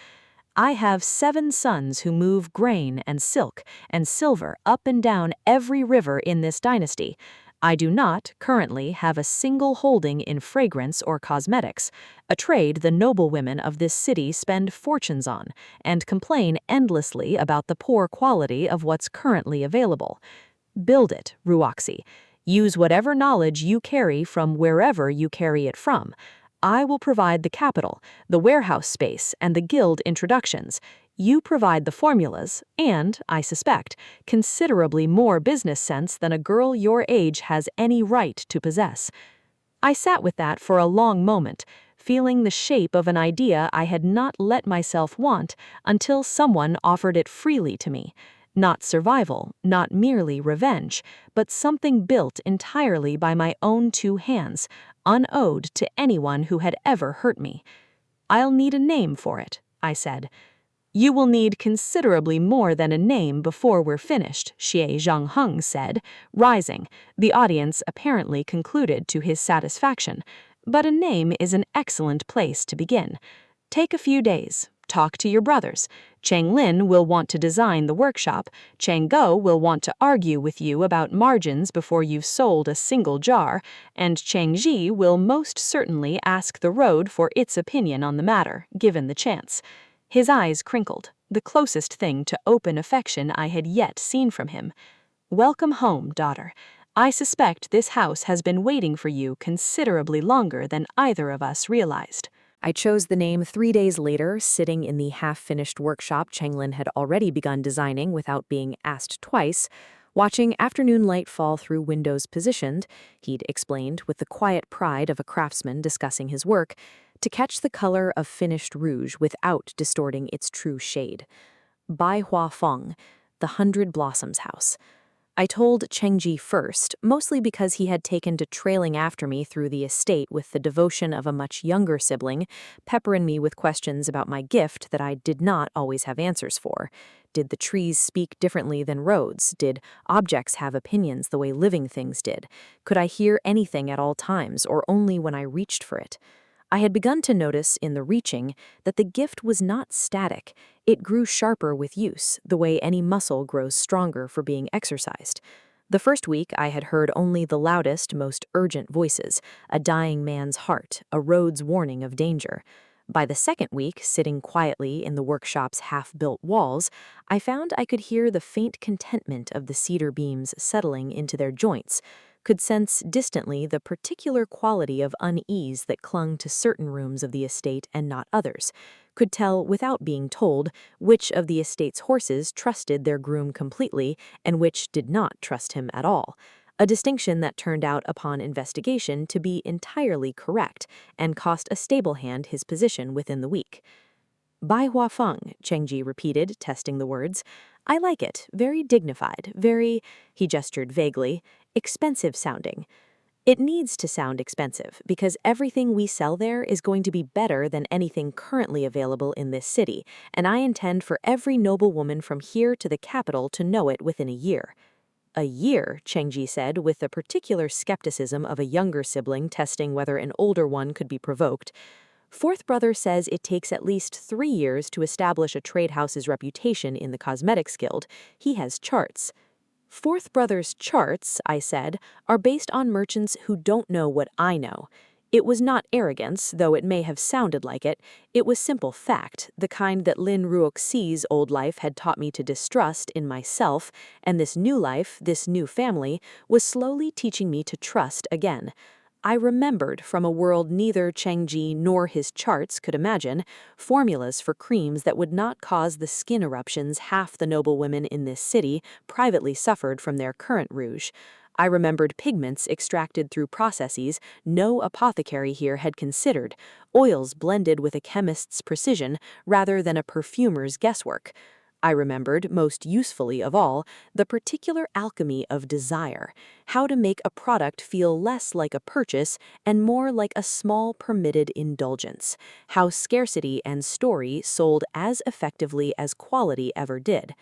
I have 7 sons who move grain and silk and silver up and down every river in this dynasty. I do not, currently, have a single holding in fragrance or cosmetics, a trade the noblewomen of this city spend fortunes on, and complain endlessly about the poor quality of what's currently available. Build it, Ruoxi. Use whatever knowledge you carry from wherever you carry it from. I will provide the capital, the warehouse space, and the guild introductions. You provide the formulas and, I suspect, considerably more business sense than a girl your age has any right to possess. I sat with that for a long moment, feeling the shape of an idea I had not let myself want until someone offered it freely to me. Not survival, not merely revenge, but something built entirely by my own two hands, unowed to anyone who had ever hurt me. I'll need a name for it, I said. You will need considerably more than a name before we're finished, Xie Zhangheng said, rising. The audience apparently concluded to his satisfaction. But a name is an excellent place to begin. Take a few days. Talk to your brothers. Cheng Lin will want to design the workshop. Cheng Go will want to argue with you about margins before you've sold a single jar. And Cheng Ji will most certainly ask the road for its opinion on the matter, given the chance. His eyes crinkled, the closest thing to open affection I had yet seen from him. Welcome home, daughter. I suspect this house has been waiting for you considerably longer than either of us realized. I chose the name 3 days later, sitting in the half-finished workshop Changlin had already begun designing without being asked twice. Watching afternoon light fall through windows positioned, he'd explained with the quiet pride of a craftsman discussing his work, to catch the color of finished rouge without distorting its true shade. Bai Hua Feng, the 100 Blossoms House. I told Chengji first, mostly because he had taken to trailing after me through the estate with the devotion of a much younger sibling, peppering me with questions about my gift that I did not always have answers for. Did the trees speak differently than roads? Did objects have opinions the way living things did? Could I hear anything at all times, or only when I reached for it? I had begun to notice in the reaching that the gift was not static. It grew sharper with use, the way any muscle grows stronger for being exercised. The first week I had heard only the loudest, most urgent voices, a dying man's heart, a road's warning of danger. By the second week, sitting quietly in the workshop's half-built walls, I found I could hear the faint contentment of the cedar beams settling into their joints, could sense distantly the particular quality of unease that clung to certain rooms of the estate and not others, could tell without being told which of the estate's horses trusted their groom completely and which did not trust him at all, a distinction that turned out upon investigation to be entirely correct and cost a stable hand his position within the week. Bai Hua Feng, Chengji repeated, testing the words. I like it. Very dignified, very, he gestured vaguely, expensive sounding. It needs to sound expensive because everything we sell there is going to be better than anything currently available in this city, and I intend for every noblewoman from here to the capital to know it within a year. A year, Chengji said, with the particular skepticism of a younger sibling testing whether an older one could be provoked. Fourth brother says it takes at least 3 years to establish a trade house's reputation in the cosmetics guild. He has charts. Fourth brother's charts, I said, are based on merchants who don't know what I know. It was not arrogance, though it may have sounded like it. It was simple fact, the kind that Lin Ruoxi's old life had taught me to distrust in myself, and this new life, this new family, was slowly teaching me to trust again. I remembered from a world neither Chengji nor his charts could imagine, formulas for creams that would not cause the skin eruptions half the noblewomen in this city privately suffered from their current rouge. I remembered pigments extracted through processes no apothecary here had considered, oils blended with a chemist's precision rather than a perfumer's guesswork. I remembered, most usefully of all, the particular alchemy of desire, how to make a product feel less like a purchase and more like a small permitted indulgence, how scarcity and story sold as effectively as quality ever did.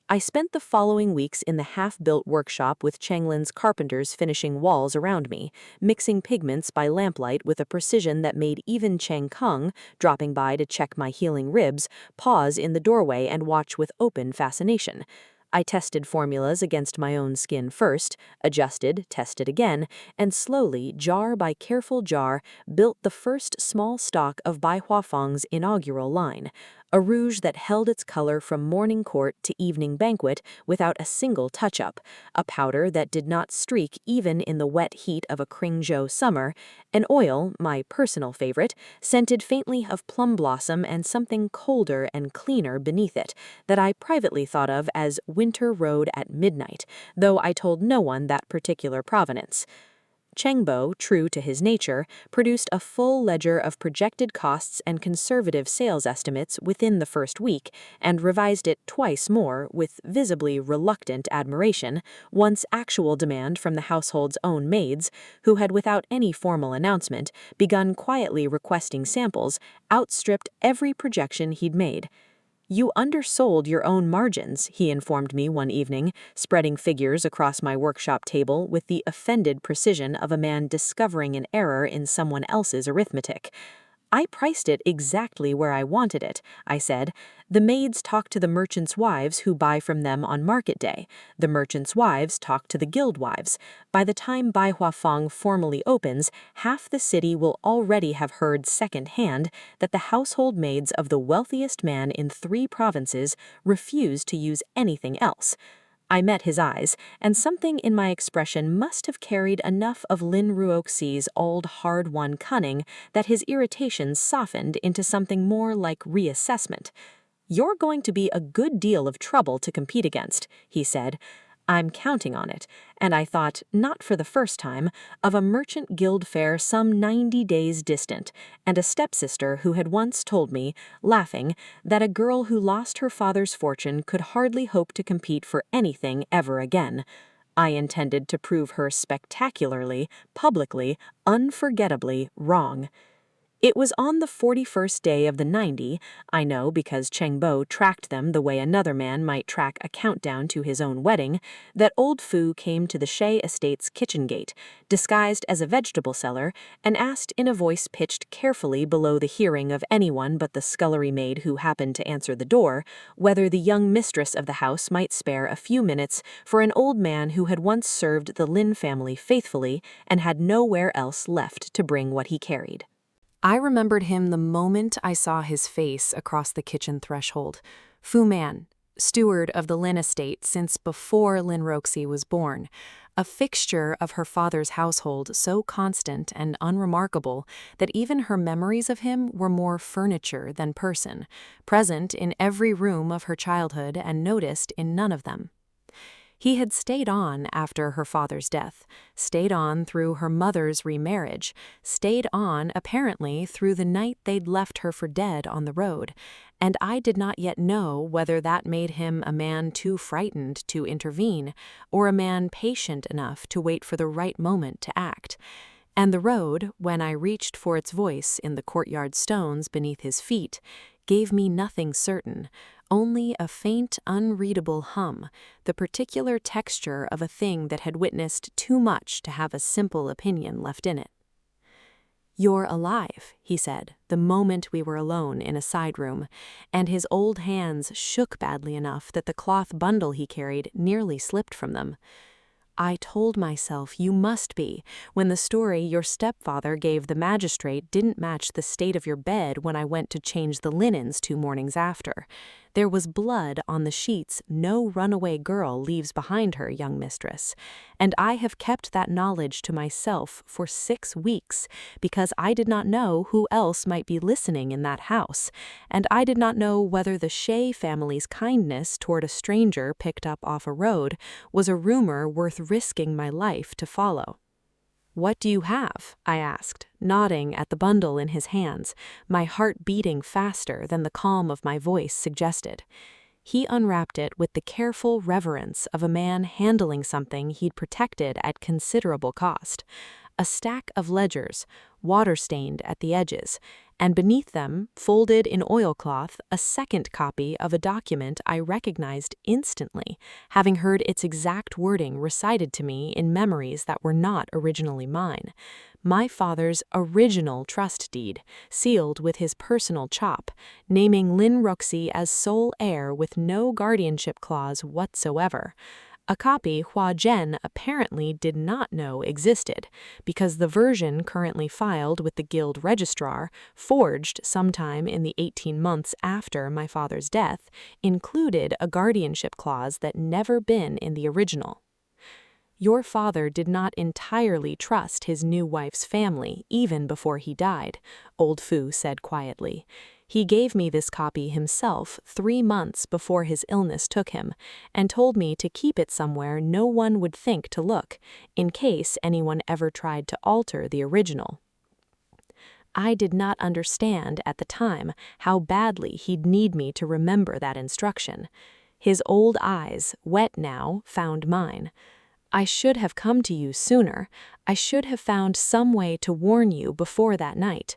I spent the following weeks in the half-built workshop with Chenglin's carpenters finishing walls around me, mixing pigments by lamplight with a precision that made even Cheng Kung, dropping by to check my healing ribs, pause in the doorway and watch with open fascination. I tested formulas against my own skin first, adjusted, tested again, and slowly, jar by careful jar, built the first small stock of Bai Hua Feng's inaugural line, a rouge that held its color from morning court to evening banquet without a single touch-up, a powder that did not streak even in the wet heat of a Qingzhou summer, an oil, my personal favorite, scented faintly of plum blossom and something colder and cleaner beneath it, that I privately thought of as Winter Road at Midnight, though I told no one that particular provenance. Chengbo, true to his nature, produced a full ledger of projected costs and conservative sales estimates within the first week, and revised it twice more with visibly reluctant admiration once actual demand from the household's own maids, who had without any formal announcement begun quietly requesting samples, outstripped every projection he'd made. "You undersold your own margins," he informed me one evening, spreading figures across my workshop table with the offended precision of a man discovering an error in someone else's arithmetic. "I priced it exactly where I wanted it," I said. "The maids talk to the merchants' wives who buy from them on market day. The merchants' wives talk to the guild wives. By the time Bai Huafeng formally opens, half the city will already have heard second-hand that the household maids of the wealthiest man in 3 provinces refuse to use anything else." I met his eyes, and something in my expression must have carried enough of Lin Ruoxi's old hard-won cunning that his irritation softened into something more like reassessment. "You're going to be a good deal of trouble to compete against," he said. "I'm counting on it," and I thought, not for the first time, of a merchant guild fair some 90 days distant, and a stepsister who had once told me, laughing, that a girl who lost her father's fortune could hardly hope to compete for anything ever again. I intended to prove her spectacularly, publicly, unforgettably wrong. It was on the 41st day of the 90, I know because Chengbo tracked them the way another man might track a countdown to his own wedding, that old Fu came to the Shea Estate's kitchen gate, disguised as a vegetable seller, and asked in a voice pitched carefully below the hearing of anyone but the scullery maid who happened to answer the door, whether the young mistress of the house might spare a few minutes for an old man who had once served the Lin family faithfully and had nowhere else left to bring what he carried. I remembered him the moment I saw his face across the kitchen threshold. Fu Man, steward of the Lin estate since before Lin Roxi was born, a fixture of her father's household so constant and unremarkable that even her memories of him were more furniture than person, present in every room of her childhood and noticed in none of them. He had stayed on after her father's death, stayed on through her mother's remarriage, stayed on apparently through the night they'd left her for dead on the road, and I did not yet know whether that made him a man too frightened to intervene, or a man patient enough to wait for the right moment to act. And the road, when I reached for its voice in the courtyard stones beneath his feet, gave me nothing certain, only a faint, unreadable hum, the particular texture of a thing that had witnessed too much to have a simple opinion left in it. "You're alive," he said, the moment we were alone in a side room, and his old hands shook badly enough that the cloth bundle he carried nearly slipped from them. "I told myself you must be, when the story your stepfather gave the magistrate didn't match the state of your bed when I went to change the linens 2 mornings after. There was blood on the sheets no runaway girl leaves behind her, young mistress, and I have kept that knowledge to myself for 6 weeks, because I did not know who else might be listening in that house, and I did not know whether the Shea family's kindness toward a stranger picked up off a road was a rumor worth risking my life to follow." "What do you have?" I asked, nodding at the bundle in his hands, my heart beating faster than the calm of my voice suggested. He unwrapped it with the careful reverence of a man handling something he'd protected at considerable cost. A stack of ledgers, water-stained at the edges, and beneath them, folded in oilcloth, a second copy of a document I recognized instantly, having heard its exact wording recited to me in memories that were not originally mine. My father's original trust deed, sealed with his personal chop, naming Lin Roxi as sole heir with no guardianship clause whatsoever. A copy Hua Zhen apparently did not know existed, because the version currently filed with the guild registrar, forged sometime in the 18 months after my father's death, included a guardianship clause that never been in the original. "Your father did not entirely trust his new wife's family even before he died," old Fu said quietly. He gave me this copy himself 3 months before his illness took him, and told me to keep it somewhere no one would think to look, in case anyone ever tried to alter the original. I did not understand at the time how badly he'd need me to remember that instruction. His old eyes, wet now, found mine. I should have come to you sooner. I should have found some way to warn you before that night.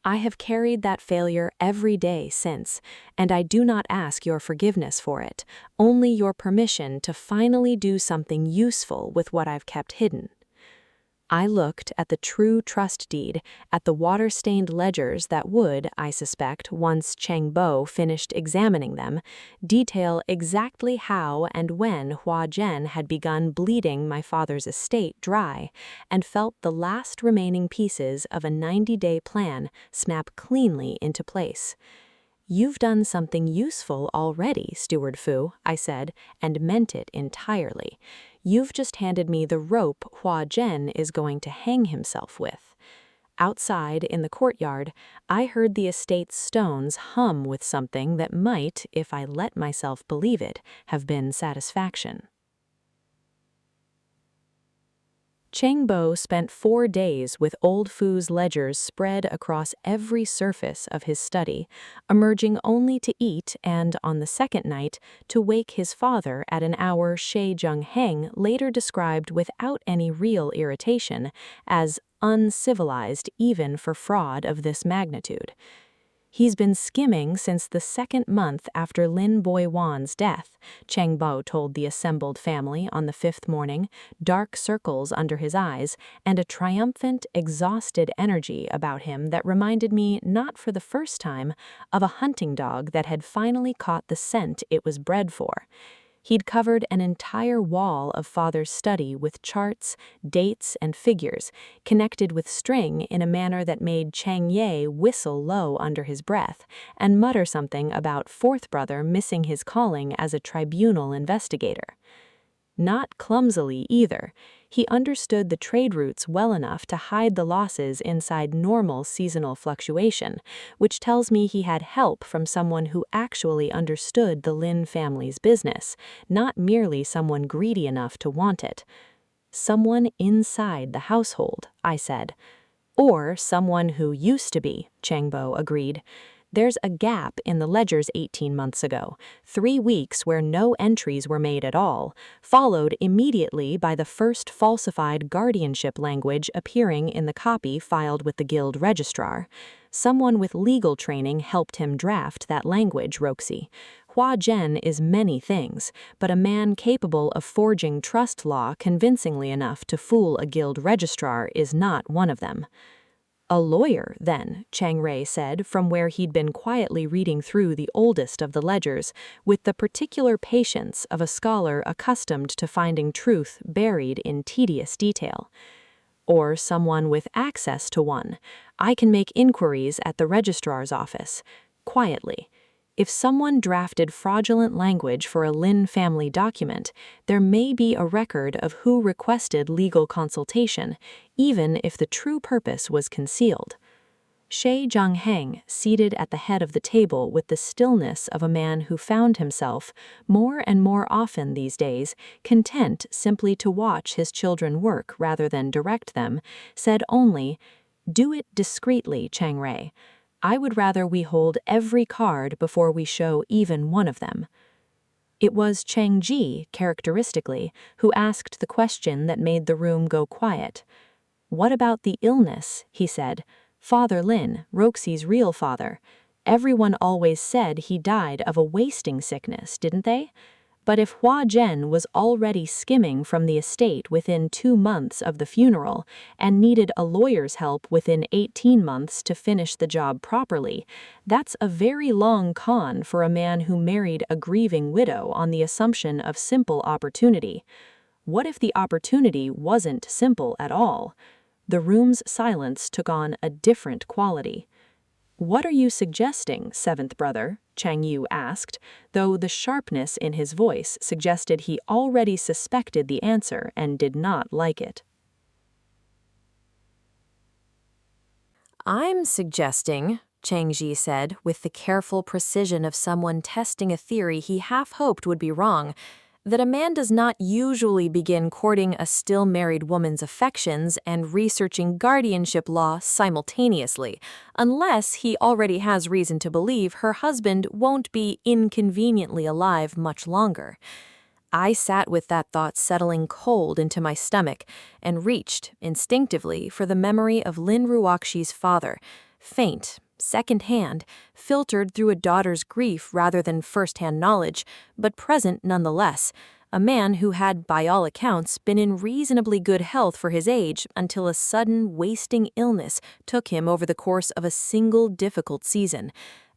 I have carried that failure every day since, and I do not ask your forgiveness for it, only your permission to finally do something useful with what I've kept hidden. I looked at the true trust deed, at the water-stained ledgers that would, I suspect, once Cheng Bo finished examining them, detail exactly how and when Hua Zhen had begun bleeding my father's estate dry, and felt the last remaining pieces of a 90-day plan snap cleanly into place. "You've done something useful already, Steward Fu," I said, and meant it entirely. "You've just handed me the rope Hua Zhen is going to hang himself with." Outside, in the courtyard, I heard the estate's stones hum with something that might, if I let myself believe it, have been satisfaction. Cheng Bo spent 4 days with old Fu's ledgers spread across every surface of his study, emerging only to eat and, on the second night, to wake his father at an hour Shay Jung-heng later described without any real irritation as uncivilized even for fraud of this magnitude. "He's been skimming since the 2nd month after Lin Boi Wan's death," Cheng Bo told the assembled family on the 5th morning, dark circles under his eyes, and a triumphant, exhausted energy about him that reminded me, not for the first time, of a hunting dog that had finally caught the scent it was bred for. He'd covered an entire wall of father's study with charts, dates, and figures, connected with string in a manner that made Chang Ye whistle low under his breath and mutter something about fourth brother missing his calling as a tribunal investigator. Not clumsily either. He understood the trade routes well enough to hide the losses inside normal seasonal fluctuation, which tells me he had help from someone who actually understood the Lin family's business, not merely someone greedy enough to want it. "Someone inside the household," I said. "Or someone who used to be," Cheng Bo agreed. "There's a gap in the ledgers 18 months ago, 3 weeks where no entries were made at all, followed immediately by the first falsified guardianship language appearing in the copy filed with the guild registrar. Someone with legal training helped him draft that language, Roxy. Hua Zhen is many things, but a man capable of forging trust law convincingly enough to fool a guild registrar is not one of them." "A lawyer, then," Chang Rei said from where he'd been quietly reading through the oldest of the ledgers, with the particular patience of a scholar accustomed to finding truth buried in tedious detail. "Or someone with access to one. I can make inquiries at the registrar's office. Quietly. If someone drafted fraudulent language for a Lin family document, there may be a record of who requested legal consultation, even if the true purpose was concealed." Shay Jung-heng, seated at the head of the table with the stillness of a man who found himself, more and more often these days, content simply to watch his children work rather than direct them, said only, "Do it discreetly, Chang Rei. I would rather we hold every card before we show even one of them." It was Cheng Ji, characteristically, who asked the question that made the room go quiet. "What about the illness?" he said. "Father Lin, Roxy's real father. Everyone always said he died of a wasting sickness, didn't they? But if Hua Zhen was already skimming from the estate within 2 months of the funeral and needed a lawyer's help within 18 months to finish the job properly, that's a very long con for a man who married a grieving widow on the assumption of simple opportunity. What if the opportunity wasn't simple at all?" The room's silence took on a different quality. "What are you suggesting, seventh brother?" Chang Yu asked, though the sharpness in his voice suggested he already suspected the answer and did not like it. "I'm suggesting," Chang Ji said, with the careful precision of someone testing a theory he half hoped would be wrong, that a man does not usually begin courting a still married woman's affections and researching guardianship law simultaneously, unless he already has reason to believe her husband won't be inconveniently alive much longer. I sat with that thought settling cold into my stomach and reached, instinctively, for the memory of Lin Ruoxi's father, faint, second-hand, filtered through a daughter's grief rather than first-hand knowledge, but present nonetheless, a man who had, by all accounts, been in reasonably good health for his age until a sudden, wasting illness took him over the course of a single difficult season.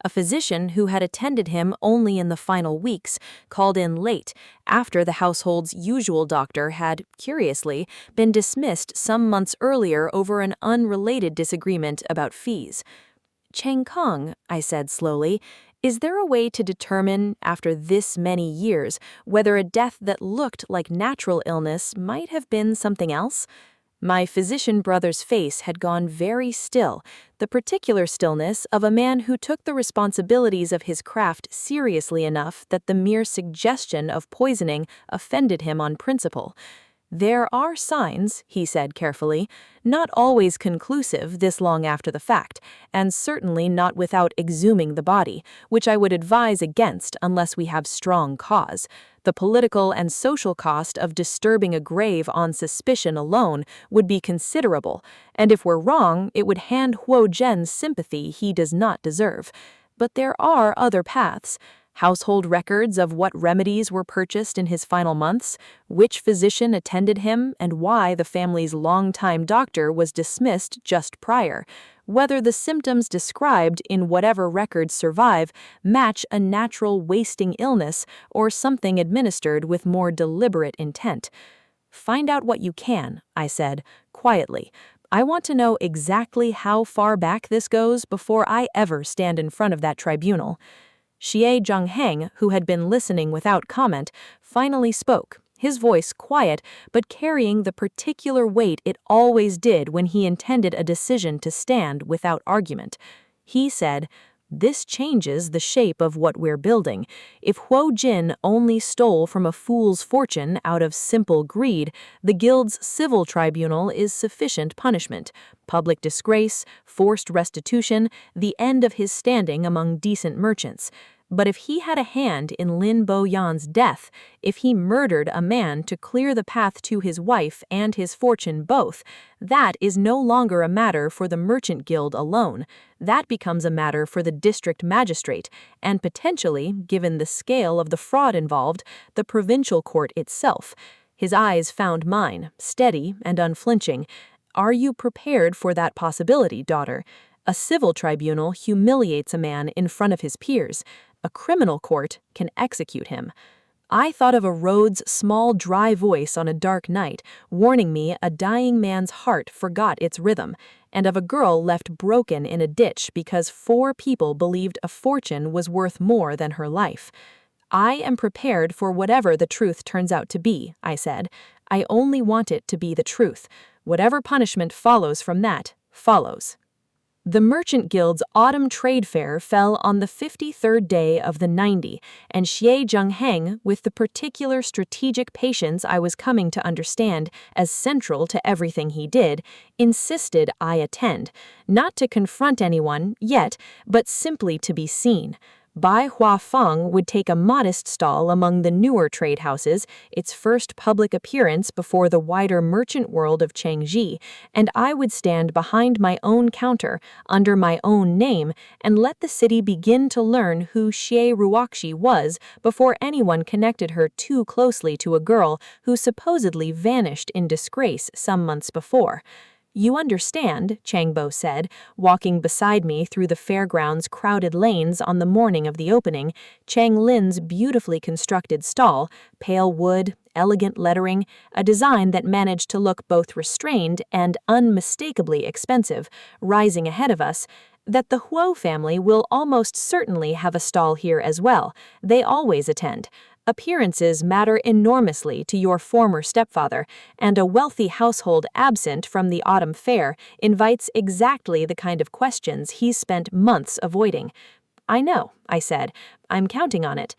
A physician who had attended him only in the final weeks called in late, after the household's usual doctor had, curiously, been dismissed some months earlier over an unrelated disagreement about fees. "Cheng Kong," I said slowly, "is there a way to determine, after this many years, whether a death that looked like natural illness might have been something else?" My physician brother's face had gone very still, the particular stillness of a man who took the responsibilities of his craft seriously enough that the mere suggestion of poisoning offended him on principle. "There are signs," he said carefully, "not always conclusive this long after the fact, and certainly not without exhuming the body, which I would advise against unless we have strong cause. The political and social cost of disturbing a grave on suspicion alone would be considerable, and if we're wrong, it would hand Huo Zhen's sympathy he does not deserve. But there are other paths. Household records of what remedies were purchased in his final months, which physician attended him, and why the family's longtime doctor was dismissed just prior, whether the symptoms described in whatever records survive match a natural wasting illness or something administered with more deliberate intent. Find out what you can," I said, quietly. "I want to know exactly how far back this goes before I ever stand in front of that tribunal." Xie Zhengheng, who had been listening without comment, finally spoke, his voice quiet but carrying the particular weight it always did when he intended a decision to stand without argument. He said, "This changes the shape of what we're building. If Huo Jin only stole from a fool's fortune out of simple greed, the guild's civil tribunal is sufficient punishment. Public disgrace, forced restitution, the end of his standing among decent merchants. But if he had a hand in Lin Boyan's death, if he murdered a man to clear the path to his wife and his fortune both, that is no longer a matter for the merchant guild alone. That becomes a matter for the district magistrate, and potentially, given the scale of the fraud involved, the provincial court itself." His eyes found mine, steady and unflinching. "Are you prepared for that possibility, daughter? A civil tribunal humiliates a man in front of his peers. A criminal court can execute him." I thought of a road's small dry voice on a dark night, warning me a dying man's heart forgot its rhythm, and of a girl left broken in a ditch because 4 people believed a fortune was worth more than her life. "I am prepared for whatever the truth turns out to be," I said. "I only want it to be the truth. Whatever punishment follows from that, follows." The Merchant Guild's autumn trade fair fell on the 53rd day of the 90, and Xie Zhengheng, with the particular strategic patience I was coming to understand as central to everything he did, insisted I attend, not to confront anyone yet, but simply to be seen. Bai Huafeng would take a modest stall among the newer trade houses, its first public appearance before the wider merchant world of Changji, and I would stand behind my own counter, under my own name, and let the city begin to learn who Xie Ruoxi was before anyone connected her too closely to a girl who supposedly vanished in disgrace some months before. "You understand," Changbo said, walking beside me through the fairground's crowded lanes on the morning of the opening, Chang Lin's beautifully constructed stall, pale wood, elegant lettering, a design that managed to look both restrained and unmistakably expensive, rising ahead of us, "that the Huo family will almost certainly have a stall here as well. They always attend. Appearances matter enormously to your former stepfather, and a wealthy household absent from the autumn fair invites exactly the kind of questions he's spent months avoiding. I know, I said. I'm counting on it.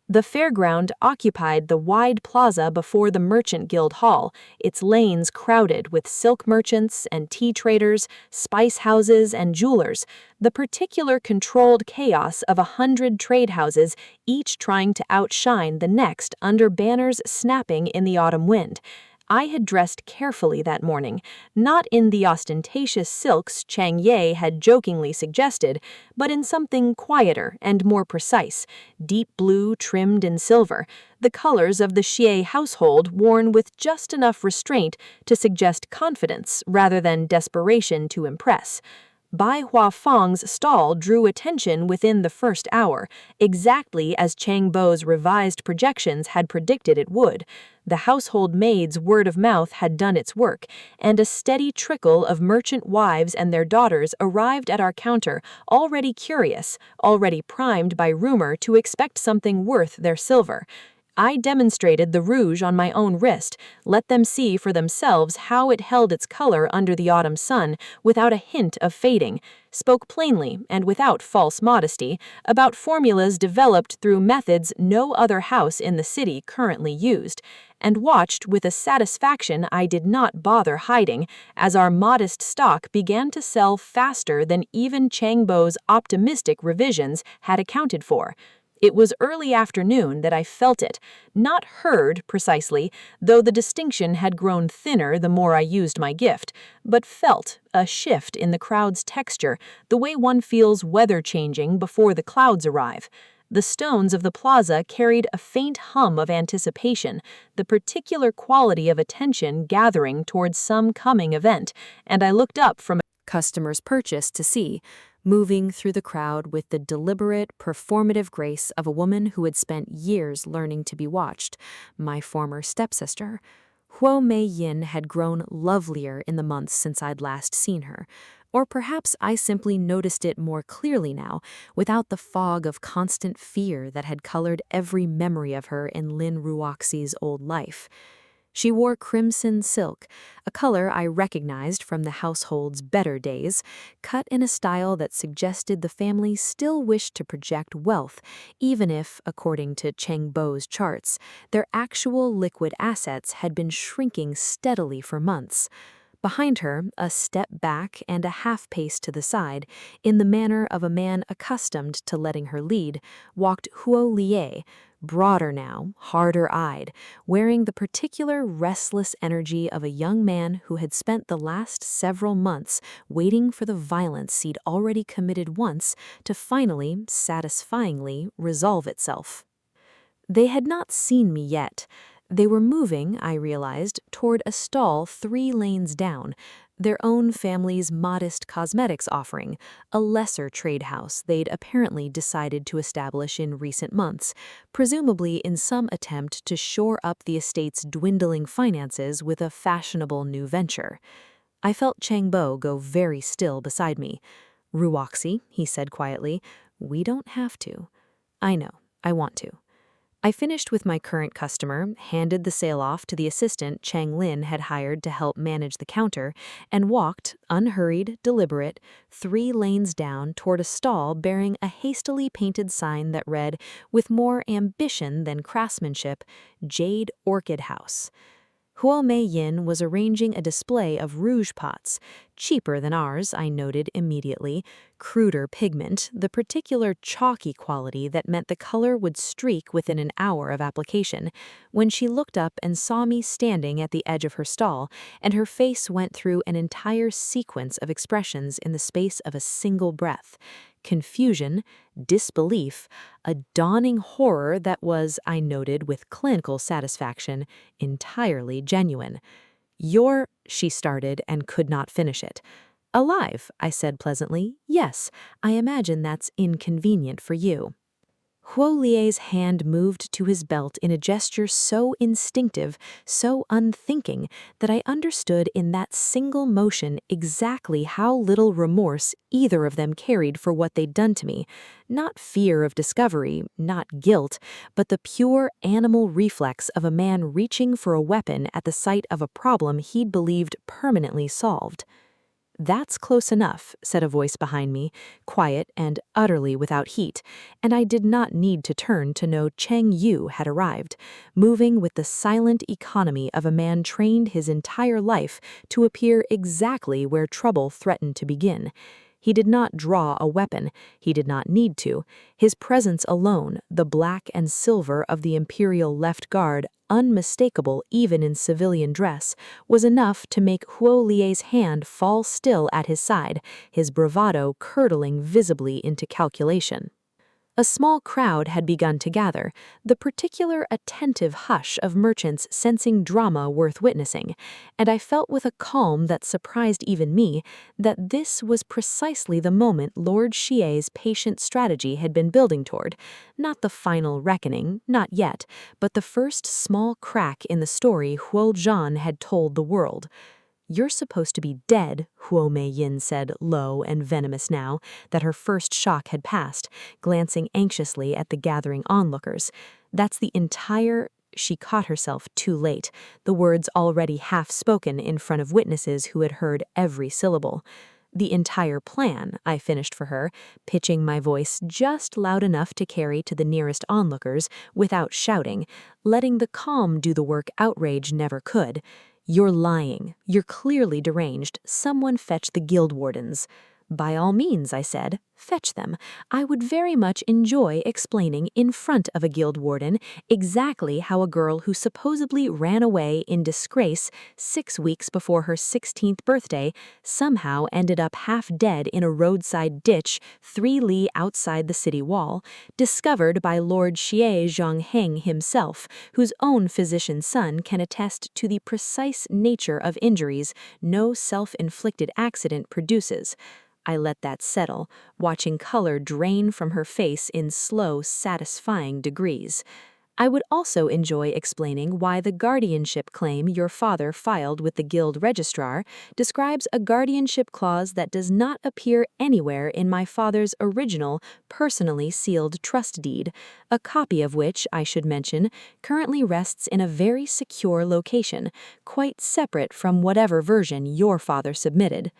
The fairground occupied the wide plaza before the Merchant Guild Hall, its lanes crowded with silk merchants and tea traders, spice houses and jewelers, the particular controlled chaos of 100 trade houses, each trying to outshine the next under banners snapping in the autumn wind. I had dressed carefully that morning, not in the ostentatious silks Chang Ye had jokingly suggested, but in something quieter and more precise, deep blue trimmed in silver, the colors of the Xie household worn with just enough restraint to suggest confidence rather than desperation to impress. Bai Hua Feng's stall drew attention within the first hour, exactly as Chang Bo's revised projections had predicted it would. The household maid's word of mouth had done its work, and a steady trickle of merchant wives and their daughters arrived at our counter, already curious, already primed by rumor to expect something worth their silver. I demonstrated the rouge on my own wrist, let them see for themselves how it held its color under the autumn sun without a hint of fading, spoke plainly and without false modesty about formulas developed through methods no other house in the city currently used, and watched with a satisfaction I did not bother hiding as our modest stock began to sell faster than even Changbo's optimistic revisions had accounted for. It was early afternoon that I felt it, not heard precisely, though the distinction had grown thinner the more I used my gift, but felt a shift in the crowd's texture, the way one feels weather changing before the clouds arrive. The stones of the plaza carried a faint hum of anticipation, the particular quality of attention gathering towards some coming event, and I looked up from Customers purchased to see, moving through the crowd with the deliberate, performative grace of a woman who had spent years learning to be watched, my former stepsister. Huo Mei Yin had grown lovelier in the months since I'd last seen her, or perhaps I simply noticed it more clearly now, without the fog of constant fear that had colored every memory of her in Lin Ruoxi's old life. She wore crimson silk, a color I recognized from the household's better days, cut in a style that suggested the family still wished to project wealth, even if, according to Cheng Bo's charts, their actual liquid assets had been shrinking steadily for months. Behind her, a step back and a half pace to the side, in the manner of a man accustomed to letting her lead, walked Huo Lie, broader now, harder-eyed, wearing the particular restless energy of a young man who had spent the last several months waiting for the violence he'd already committed once to finally, satisfyingly, resolve itself. They had not seen me yet. They were moving, I realized, toward a stall 3 lanes down, their own family's modest cosmetics offering, a lesser trade house they'd apparently decided to establish in recent months, presumably in some attempt to shore up the estate's dwindling finances with a fashionable new venture. I felt Chang Bo go very still beside me. "Ruoxi," he said quietly, "we don't have to." "I know, I want to." I finished with my current customer, handed the sale off to the assistant Chang Lin had hired to help manage the counter, and walked, unhurried, deliberate, 3 lanes down toward a stall bearing a hastily painted sign that read, with more ambition than craftsmanship, "Jade Orchid House." Huo Mei Yin was arranging a display of rouge pots, cheaper than ours, I noted immediately, cruder pigment, the particular chalky quality that meant the color would streak within an hour of application, when she looked up and saw me standing at the edge of her stall, and her face went through an entire sequence of expressions in the space of a single breath. Confusion, disbelief, a dawning horror that was, I noted with clinical satisfaction, entirely genuine. "You're," she started and could not finish it. "Alive," I said pleasantly. "Yes, I imagine that's inconvenient for you." Huo Lie's hand moved to his belt in a gesture so instinctive, so unthinking, that I understood in that single motion exactly how little remorse either of them carried for what they'd done to me. Not fear of discovery, not guilt, but the pure animal reflex of a man reaching for a weapon at the sight of a problem he'd believed permanently solved. "That's close enough," said a voice behind me, quiet and utterly without heat, and I did not need to turn to know Cheng Yu had arrived, moving with the silent economy of a man trained his entire life to appear exactly where trouble threatened to begin. He did not draw a weapon, he did not need to. His presence alone, the black and silver of the Imperial Left Guard, unmistakable even in civilian dress, was enough to make Huo Lie's hand fall still at his side, his bravado curdling visibly into calculation. A small crowd had begun to gather, the particular attentive hush of merchants sensing drama worth witnessing, and I felt with a calm that surprised even me that this was precisely the moment Lord Xie's patient strategy had been building toward, not the final reckoning, not yet, but the first small crack in the story Huo Zhan had told the world. "You're supposed to be dead," Huo Meiyin said, low and venomous now that her first shock had passed, glancing anxiously at the gathering onlookers. "That's the entire—" She caught herself too late, the words already half-spoken in front of witnesses who had heard every syllable. "The entire plan," I finished for her, pitching my voice just loud enough to carry to the nearest onlookers without shouting, letting the calm do the work outrage never could. "You're lying. You're clearly deranged. Someone fetch the guild wardens." "By all means," I said, "fetch them. I would very much enjoy explaining in front of a guild warden exactly how a girl who supposedly ran away in disgrace 6 weeks before her 16th birthday somehow ended up half dead in a roadside ditch 3 li outside the city wall, discovered by Lord Xie Zhongheng himself, whose own physician's son can attest to the precise nature of injuries no self-inflicted accident produces." I let that settle, watching color drain from her face in slow, satisfying degrees. "I would also enjoy explaining why the guardianship claim your father filed with the guild registrar describes a guardianship clause that does not appear anywhere in my father's original, personally sealed trust deed, a copy of which, I should mention, currently rests in a very secure location, quite separate from whatever version your father submitted."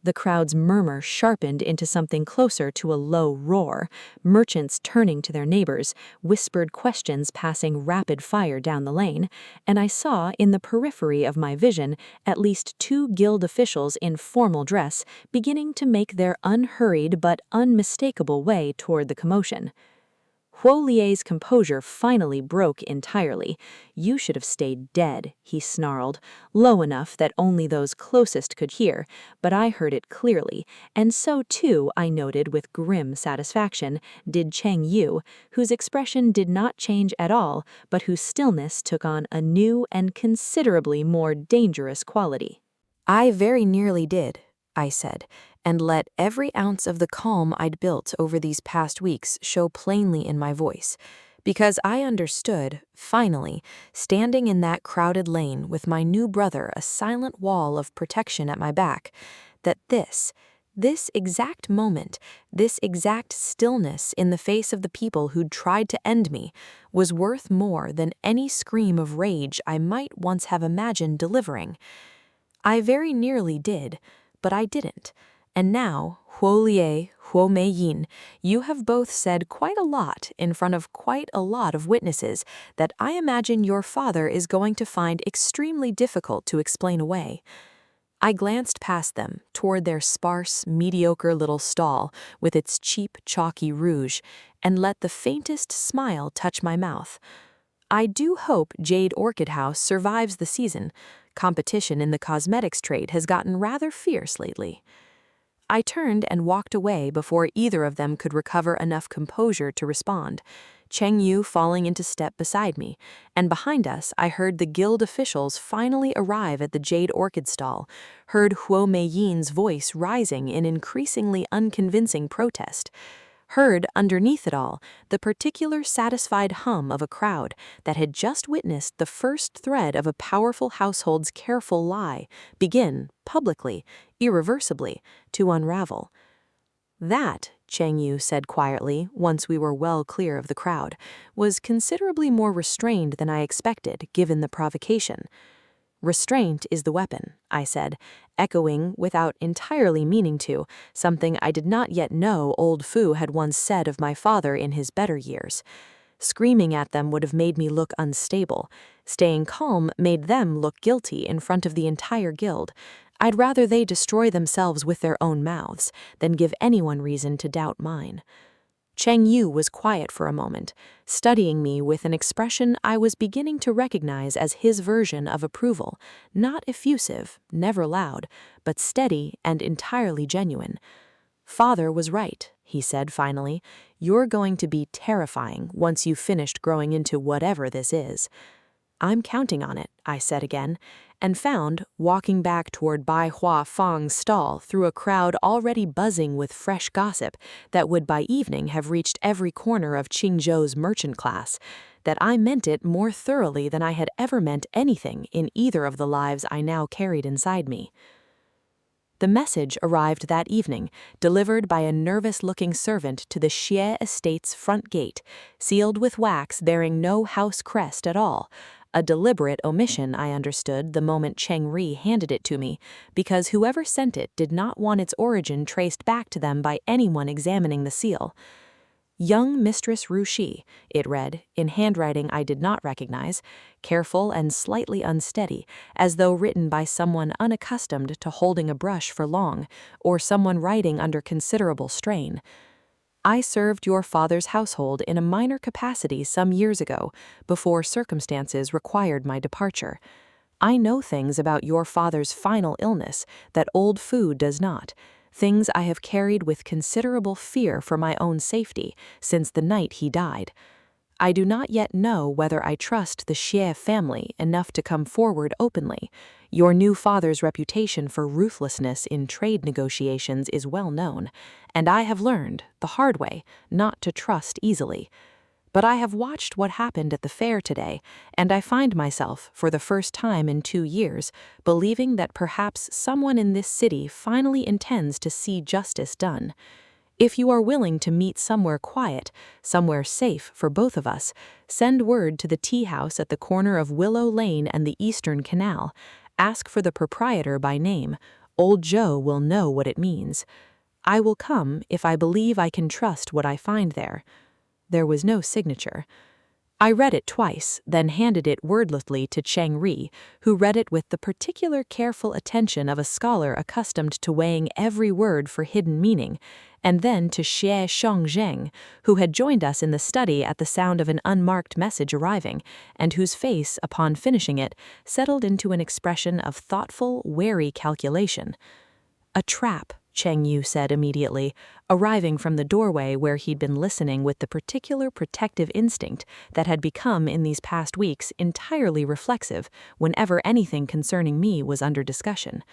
The crowd's murmur sharpened into something closer to a low roar, merchants turning to their neighbors, whispered questions passing rapid fire down the lane, and I saw in the periphery of my vision at least 2 guild officials in formal dress beginning to make their unhurried but unmistakable way toward the commotion. Huo Lie's composure finally broke entirely. "You should have stayed dead," he snarled, low enough that only those closest could hear, but I heard it clearly, and so too, I noted with grim satisfaction, did Cheng Yu, whose expression did not change at all, but whose stillness took on a new and considerably more dangerous quality. "I very nearly did," I said, and let every ounce of the calm I'd built over these past weeks show plainly in my voice, because I understood, finally, standing in that crowded lane with my new brother a silent wall of protection at my back, that this exact moment, this exact stillness in the face of the people who'd tried to end me, was worth more than any scream of rage I might once have imagined delivering. I very nearly did, but I didn't. And now, Huo Lie, Huo Meiyin, you have both said quite a lot in front of quite a lot of witnesses that I imagine your father is going to find extremely difficult to explain away. I glanced past them, toward their sparse, mediocre little stall with its cheap, chalky rouge, and let the faintest smile touch my mouth. I do hope Jade Orchid House survives the season. Competition in the cosmetics trade has gotten rather fierce lately. I turned and walked away before either of them could recover enough composure to respond, Cheng Yu falling into step beside me, and behind us I heard the guild officials finally arrive at the Jade Orchid stall, heard Huo Meiyin's voice rising in increasingly unconvincing protest. heard underneath it all the particular satisfied hum of a crowd that had just witnessed the first thread of a powerful household's careful lie begin, publicly, irreversibly, to unravel. That, Cheng Yu said quietly, once we were well clear of the crowd, was considerably more restrained than I expected, given the provocation. Restraint is the weapon, I said, echoing, without entirely meaning to, something I did not yet know old Fu had once said of my father in his better years. Screaming at them would have made me look unstable. Staying calm made them look guilty in front of the entire guild. I'd rather they destroy themselves with their own mouths than give anyone reason to doubt mine. Cheng Yu was quiet for a moment, studying me with an expression I was beginning to recognize as his version of approval, not effusive, never loud, but steady and entirely genuine. "Father was right," he said finally. "You're going to be terrifying once you've finished growing into whatever this is." "I'm counting on it," I said again, and found, walking back toward Bai Hua Fang's stall through a crowd already buzzing with fresh gossip that would by evening have reached every corner of Qingzhou's merchant class, that I meant it more thoroughly than I had ever meant anything in either of the lives I now carried inside me. The message arrived that evening, delivered by a nervous-looking servant to the Xie estate's front gate, sealed with wax bearing no house crest at all. A deliberate omission, I understood the moment Cheng Ri handed it to me, because whoever sent it did not want its origin traced back to them by anyone examining the seal. "Young Mistress Ru Shi," it read, in handwriting I did not recognize, careful and slightly unsteady, as though written by someone unaccustomed to holding a brush for long, or someone writing under considerable strain. "I served your father's household in a minor capacity some years ago, before circumstances required my departure. I know things about your father's final illness that old Fu does not, things I have carried with considerable fear for my own safety since the night he died. I do not yet know whether I trust the Xie family enough to come forward openly. Your new father's reputation for ruthlessness in trade negotiations is well known, and I have learned, the hard way, not to trust easily. But I have watched what happened at the fair today, and I find myself, for the first time in 2 years, believing that perhaps someone in this city finally intends to see justice done. If you are willing to meet somewhere quiet, somewhere safe for both of us, send word to the tea house at the corner of Willow Lane and the Eastern Canal. Ask for the proprietor by name. Old Joe will know what it means. I will come if I believe I can trust what I find there." There was no signature. I read it twice, then handed it wordlessly to Cheng Ri, who read it with the particular careful attention of a scholar accustomed to weighing every word for hidden meaning, and then to Xie Shongzheng, who had joined us in the study at the sound of an unmarked message arriving, and whose face, upon finishing it, settled into an expression of thoughtful, wary calculation. "A trap," Cheng Yu said immediately, arriving from the doorway where he'd been listening with the particular protective instinct that had become in these past weeks entirely reflexive whenever anything concerning me was under discussion.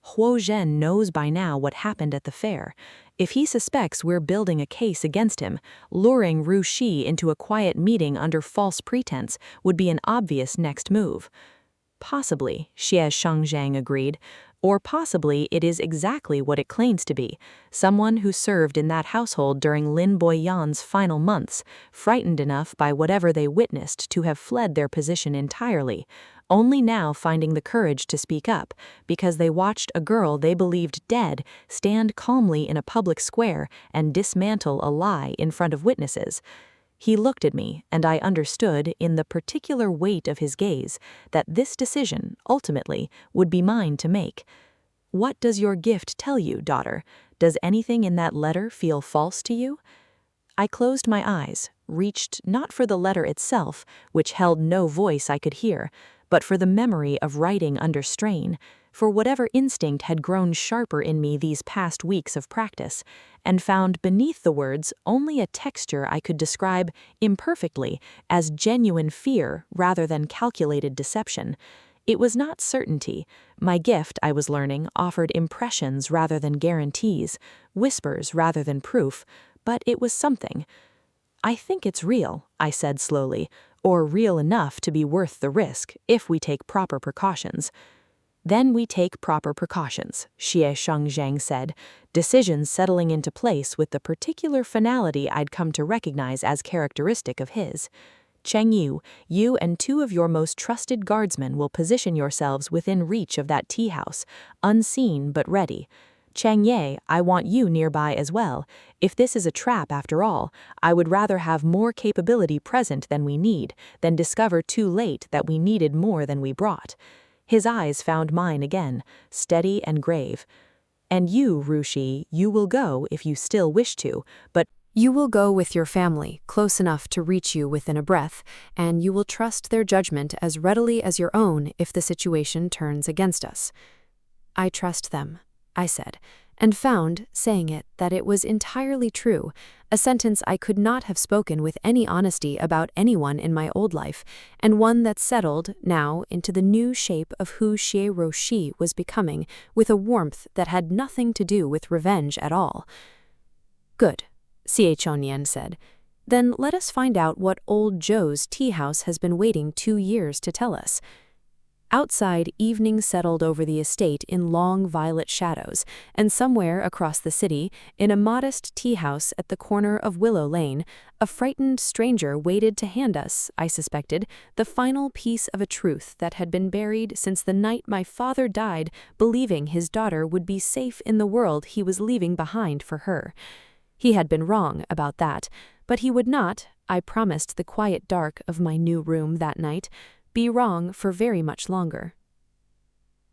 "Huo Zhen knows by now what happened at the fair. If he suspects we're building a case against him, luring Ru Shi into a quiet meeting under false pretense would be an obvious next move." "Possibly," Xie Shangzhang agreed. "Or possibly it is exactly what it claims to be, someone who served in that household during Lin Boyan's final months, frightened enough by whatever they witnessed to have fled their position entirely, only now finding the courage to speak up because they watched a girl they believed dead stand calmly in a public square and dismantle a lie in front of witnesses." He looked at me, and I understood, in the particular weight of his gaze, that this decision, ultimately, would be mine to make. "What does your gift tell you, daughter? Does anything in that letter feel false to you?" I closed my eyes, reached not for the letter itself, which held no voice I could hear, but for the memory of writing under strain, for whatever instinct had grown sharper in me these past weeks of practice, and found beneath the words only a texture I could describe imperfectly as genuine fear rather than calculated deception. It was not certainty. My gift, I was learning, offered impressions rather than guarantees, whispers rather than proof, but it was something. I think it's real, I said slowly, or real enough to be worth the risk if we take proper precautions. Then we take proper precautions, Xie Shengzhang said, decisions settling into place with the particular finality I'd come to recognize as characteristic of his. Cheng Yu, you and 2 of your most trusted guardsmen will position yourselves within reach of that tea house, unseen but ready. Cheng Ye, I want you nearby as well. If this is a trap after all, I would rather have more capability present than we need than discover too late that we needed more than we brought. His eyes found mine again, steady and grave. And you, Rushi, you will go if you still wish to, but You will go with your family, close enough to reach you within a breath, and you will trust their judgment as readily as your own if the situation turns against us. I trust them, I said, and found, saying it, that it was entirely true, a sentence I could not have spoken with any honesty about anyone in my old life, and one that settled, now, into the new shape of who Xie Roshi was becoming, with a warmth that had nothing to do with revenge at all. Good, Xie Chonyan said. Then let us find out what old Zhou's tea house has been waiting 2 years to tell us. Outside, evening settled over the estate in long violet shadows, and somewhere across the city, in a modest tea house at the corner of Willow Lane, a frightened stranger waited to hand us, I suspected, the final piece of a truth that had been buried since the night my father died, believing his daughter would be safe in the world he was leaving behind for her. He had been wrong about that, but he would not, I promised the quiet dark of my new room that night, be wrong for very much longer.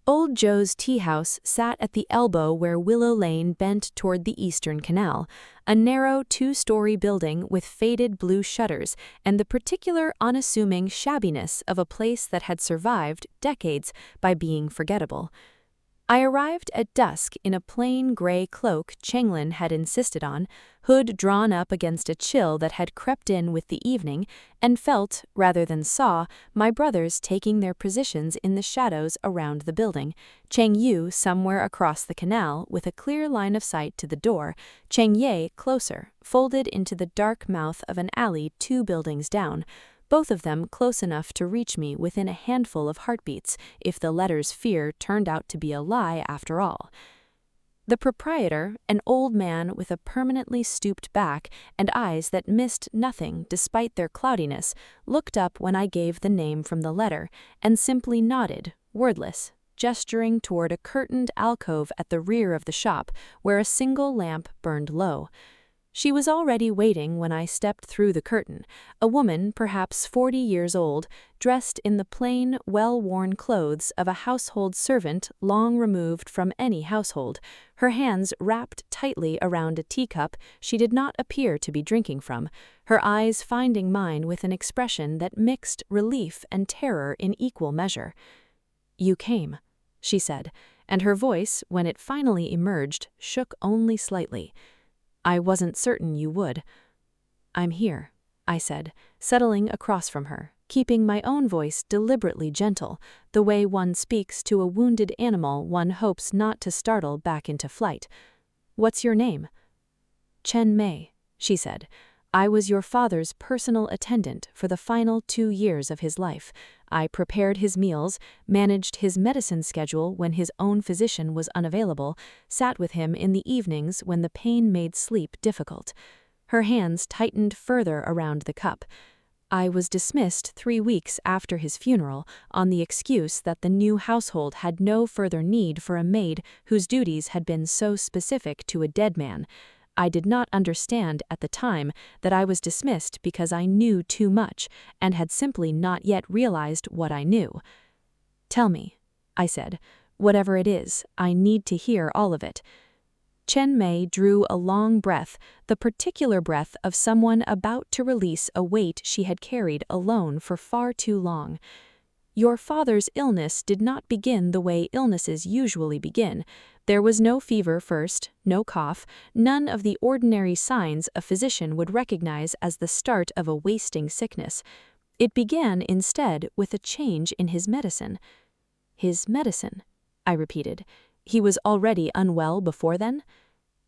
Old Zhou's tea house sat at the elbow where Willow Lane bent toward the Eastern Canal, a narrow 2-story building with faded blue shutters and the particular unassuming shabbiness of a place that had survived decades by being forgettable. I arrived at dusk in a plain gray cloak Chenglin had insisted on, hood drawn up against a chill that had crept in with the evening, and felt, rather than saw, my brothers taking their positions in the shadows around the building, Cheng Yu somewhere across the canal with a clear line of sight to the door, Cheng Ye closer, folded into the dark mouth of an alley 2 buildings down, both of them close enough to reach me within a handful of heartbeats if the letter's fear turned out to be a lie after all. The proprietor, an old man with a permanently stooped back and eyes that missed nothing despite their cloudiness, looked up when I gave the name from the letter and simply nodded, wordless, gesturing toward a curtained alcove at the rear of the shop where a single lamp burned low. She was already waiting when I stepped through the curtain, a woman perhaps 40 years old, dressed in the plain, well-worn clothes of a household servant long removed from any household, her hands wrapped tightly around a teacup she did not appear to be drinking from, her eyes finding mine with an expression that mixed relief and terror in equal measure. "You came," she said, and her voice, when it finally emerged, shook only slightly. "I wasn't certain you would." "I'm here," I said, settling across from her, keeping my own voice deliberately gentle, the way one speaks to a wounded animal one hopes not to startle back into flight. "What's your name?" "Chen Mei," she said. "I was your father's personal attendant for the final 2 years of his life. I prepared his meals, managed his medicine schedule when his own physician was unavailable, sat with him in the evenings when the pain made sleep difficult." Her hands tightened further around the cup. "I was dismissed 3 weeks after his funeral on the excuse that the new household had no further need for a maid whose duties had been so specific to a dead man. I did not understand at the time that I was dismissed because I knew too much and had simply not yet realized what I knew." "Tell me," I said. "Whatever it is, I need to hear all of it." Chen Mei drew a long breath, the particular breath of someone about to release a weight she had carried alone for far too long. "Your father's illness did not begin the way illnesses usually begin. There was no fever first, no cough, none of the ordinary signs a physician would recognize as the start of a wasting sickness. It began instead with a change in his medicine." "His medicine," I repeated. "He was already unwell before then?"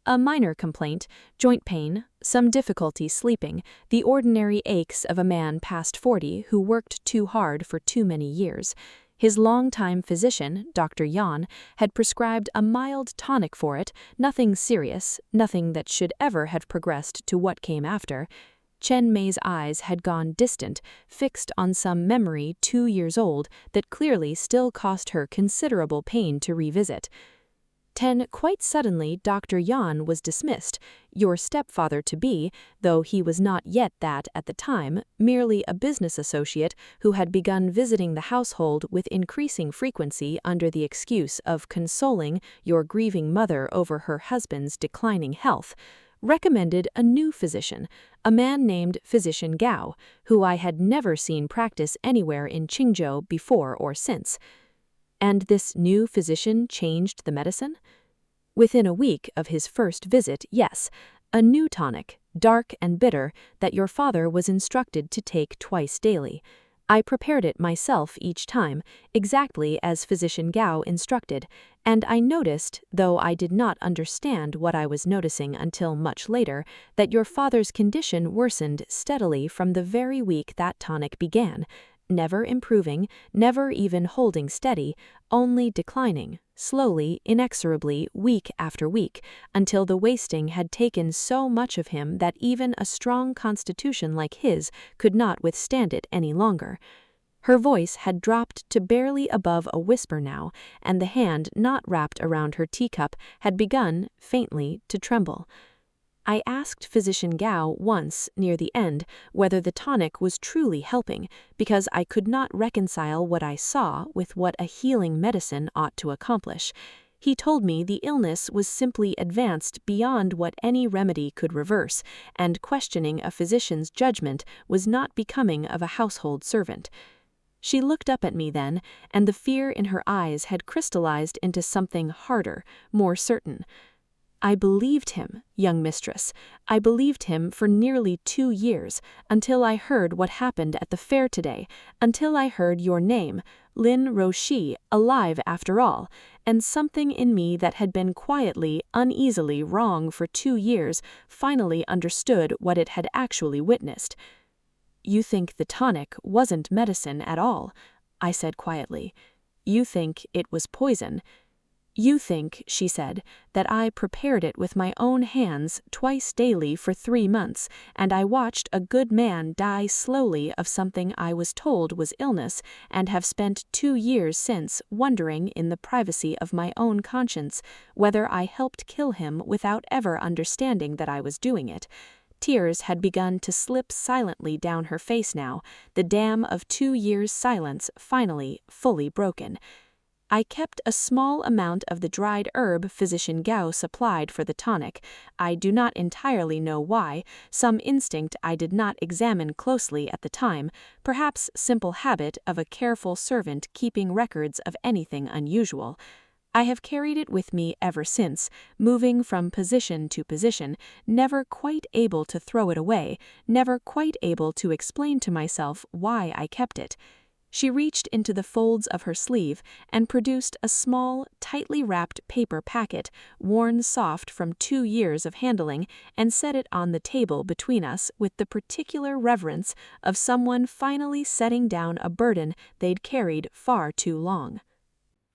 A minor complaint, joint pain, some difficulty sleeping, the ordinary aches of a man past 40 who worked too hard for too many years. His longtime physician, Dr. Yan, had prescribed a mild tonic for it, nothing serious, nothing that should ever have progressed to what came after. Chen Mei's eyes had gone distant, fixed on some memory 2 years old that clearly still cost her considerable pain to revisit. Quite suddenly Dr. Yan was dismissed, your stepfather-to-be, though he was not yet that at the time, merely a business associate who had begun visiting the household with increasing frequency under the excuse of consoling your grieving mother over her husband's declining health, recommended a new physician, a man named Physician Gao, who I had never seen practice anywhere in Qingzhou before or since. And this new physician changed the medicine? Within a week of his first visit, yes, a new tonic, dark and bitter, that your father was instructed to take twice daily. I prepared it myself each time, exactly as Physician Gao instructed, and I noticed, though I did not understand what I was noticing until much later, that your father's condition worsened steadily from the very week that tonic began, never improving, never even holding steady, only declining, slowly, inexorably, week after week, until the wasting had taken so much of him that even a strong constitution like his could not withstand it any longer. Her voice had dropped to barely above a whisper now, and the hand not wrapped around her teacup had begun, faintly, to tremble. I asked Physician Gao once, near the end, whether the tonic was truly helping, because I could not reconcile what I saw with what a healing medicine ought to accomplish. He told me the illness was simply advanced beyond what any remedy could reverse, and questioning a physician's judgment was not becoming of a household servant. She looked up at me then, and the fear in her eyes had crystallized into something harder, more certain. I believed him, young mistress. I believed him for nearly 2 years, until I heard what happened at the fair today, until I heard your name, Lin Roshi, alive after all, and something in me that had been quietly, uneasily wrong for 2 years finally understood what it had actually witnessed. You think the tonic wasn't medicine at all, I said quietly. You think it was poison. You think, she said, that I prepared it with my own hands twice daily for 3 months, and I watched a good man die slowly of something I was told was illness, and have spent 2 years since wondering in the privacy of my own conscience whether I helped kill him without ever understanding that I was doing it. Tears had begun to slip silently down her face now, the dam of 2 years' silence finally fully broken. I kept a small amount of the dried herb Physician Gao supplied for the tonic. I do not entirely know why, some instinct I did not examine closely at the time, perhaps simple habit of a careful servant keeping records of anything unusual. I have carried it with me ever since, moving from position to position, never quite able to throw it away, never quite able to explain to myself why I kept it. She reached into the folds of her sleeve and produced a small, tightly wrapped paper packet, worn soft from 2 years of handling, and set it on the table between us with the particular reverence of someone finally setting down a burden they'd carried far too long.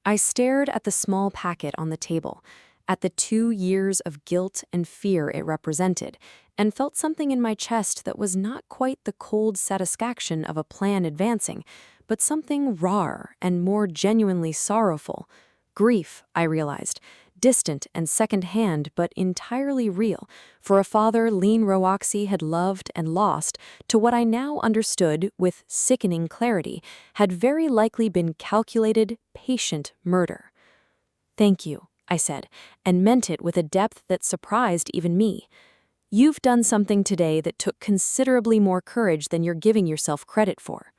I stared at the small packet on the table, at the 2 years of guilt and fear it represented, and felt something in my chest that was not quite the cold satisfaction of a plan advancing, but something rawer and more genuinely sorrowful. Grief, I realized, distant and second-hand but entirely real, for a father Lin Roaxi had loved and lost to what I now understood with sickening clarity had very likely been calculated, patient murder. "Thank you," I said, and meant it with a depth that surprised even me. "You've done something today that took considerably more courage than you're giving yourself credit for."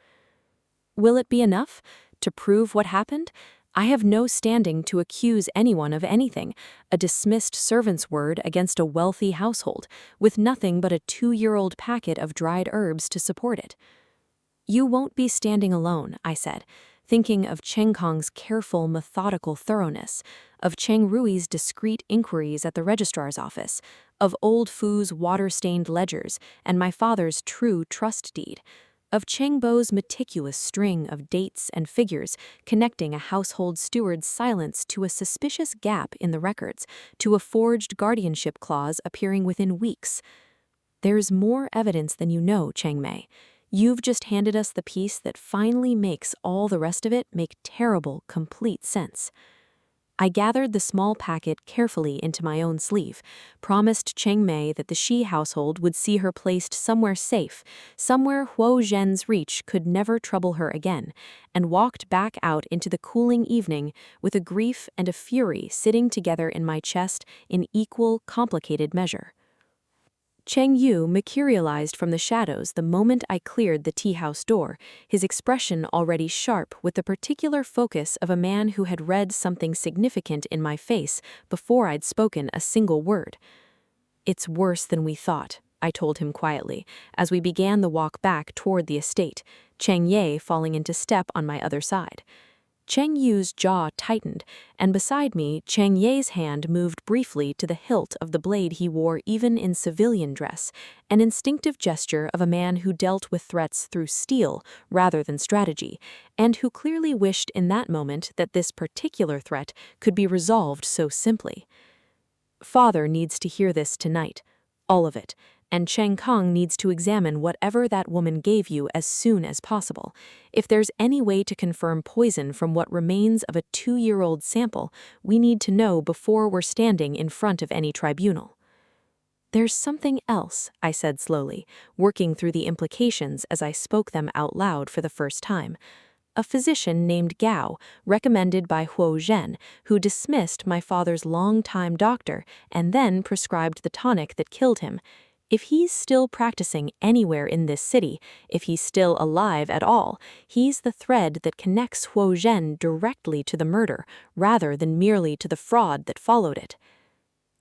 Will it be enough to prove what happened? I have no standing to accuse anyone of anything, a dismissed servant's word against a wealthy household, with nothing but a 2-year-old packet of dried herbs to support it. "You won't be standing alone," I said. thinking of Cheng Kong's careful, methodical thoroughness, of Cheng Rui's discreet inquiries at the registrar's office, of old Fu's water-stained ledgers and my father's true trust deed, of Cheng Bo's meticulous string of dates and figures connecting a household steward's silence to a suspicious gap in the records, to a forged guardianship clause appearing within weeks. There's more evidence than you know, Cheng Mei. You've just handed us the piece that finally makes all the rest of it make terrible, complete sense. I gathered the small packet carefully into my own sleeve, promised Cheng Mei that the Shi household would see her placed somewhere safe, somewhere Huo Zhen's reach could never trouble her again, and walked back out into the cooling evening with a grief and a fury sitting together in my chest in equal, complicated measure. Cheng Yu materialized from the shadows the moment I cleared the tea-house door, his expression already sharp with the particular focus of a man who had read something significant in my face before I'd spoken a single word. "It's worse than we thought," I told him quietly, as we began the walk back toward the estate, Cheng Ye falling into step on my other side. Cheng Yu's jaw tightened, and beside me, Cheng Ye's hand moved briefly to the hilt of the blade he wore even in civilian dress, an instinctive gesture of a man who dealt with threats through steel rather than strategy, and who clearly wished in that moment that this particular threat could be resolved so simply. "Father needs to hear this tonight, all of it, and Cheng Kong needs to examine whatever that woman gave you as soon as possible. If there's any way to confirm poison from what remains of a 2-year-old sample, we need to know before we're standing in front of any tribunal." "There's something else," I said slowly, working through the implications as I spoke them out loud for the first time. "A physician named Gao, recommended by Huo Zhen, who dismissed my father's long-time doctor and then prescribed the tonic that killed him. If he's still practicing anywhere in this city, if he's still alive at all, he's the thread that connects Huo Zhen directly to the murder, rather than merely to the fraud that followed it."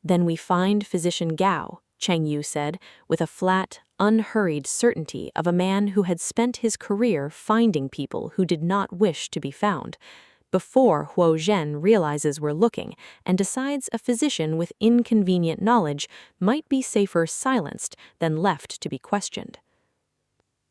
"Then we find Physician Gao," Cheng Yu said, with a flat, unhurried certainty of a man who had spent his career finding people who did not wish to be found, "before Huo Zhen realizes we're looking and decides a physician with inconvenient knowledge might be safer silenced than left to be questioned."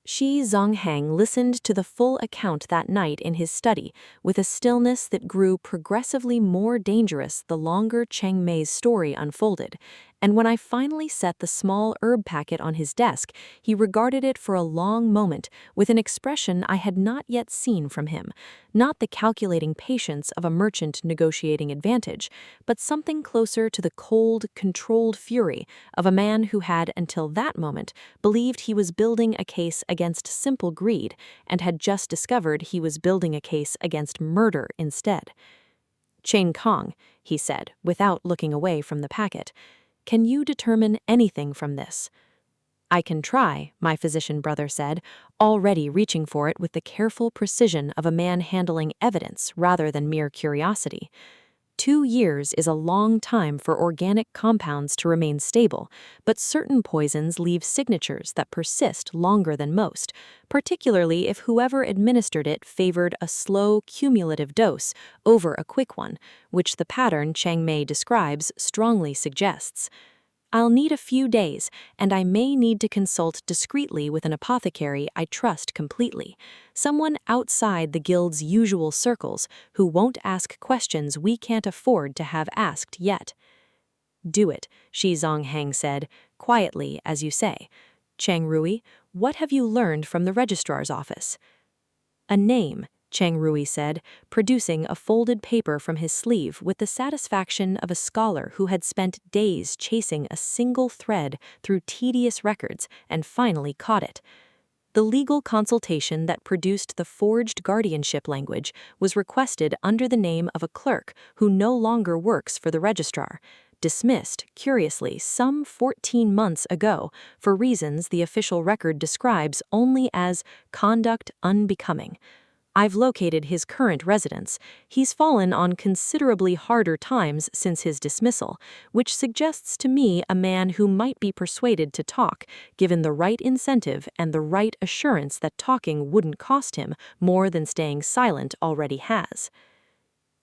Shi Zonghang listened to the full account that night in his study with a stillness that grew progressively more dangerous the longer Cheng Mei's story unfolded, and when I finally set the small herb packet on his desk, he regarded it for a long moment with an expression I had not yet seen from him, not the calculating patience of a merchant negotiating advantage, but something closer to the cold, controlled fury of a man who had until that moment believed he was building a case against simple greed and had just discovered he was building a case against murder instead. "Cheng Kong," he said, without looking away from the packet, "can you determine anything from this?" "I can try," my physician brother said, already reaching for it with the careful precision of a man handling evidence rather than mere curiosity. 2 years is a long time for organic compounds to remain stable, but certain poisons leave signatures that persist longer than most, particularly if whoever administered it favored a slow, cumulative dose over a quick one, which the pattern Cheng Mei describes strongly suggests. I'll need a few days, and I may need to consult discreetly with an apothecary I trust completely, someone outside the guild's usual circles who won't ask questions we can't afford to have asked yet." "Do it," Shi Zonghang said, quietly as you say. "Cheng Rui, what have you learned from the registrar's office?" "A name," Cheng Rui said, producing a folded paper from his sleeve with the satisfaction of a scholar who had spent days chasing a single thread through tedious records and finally caught it. "The legal consultation that produced the forged guardianship language was requested under the name of a clerk who no longer works for the registrar, dismissed, curiously, some 14 months ago for reasons the official record describes only as conduct unbecoming. I've located his current residence. He's fallen on considerably harder times since his dismissal, which suggests to me a man who might be persuaded to talk, given the right incentive and the right assurance that talking wouldn't cost him more than staying silent already has.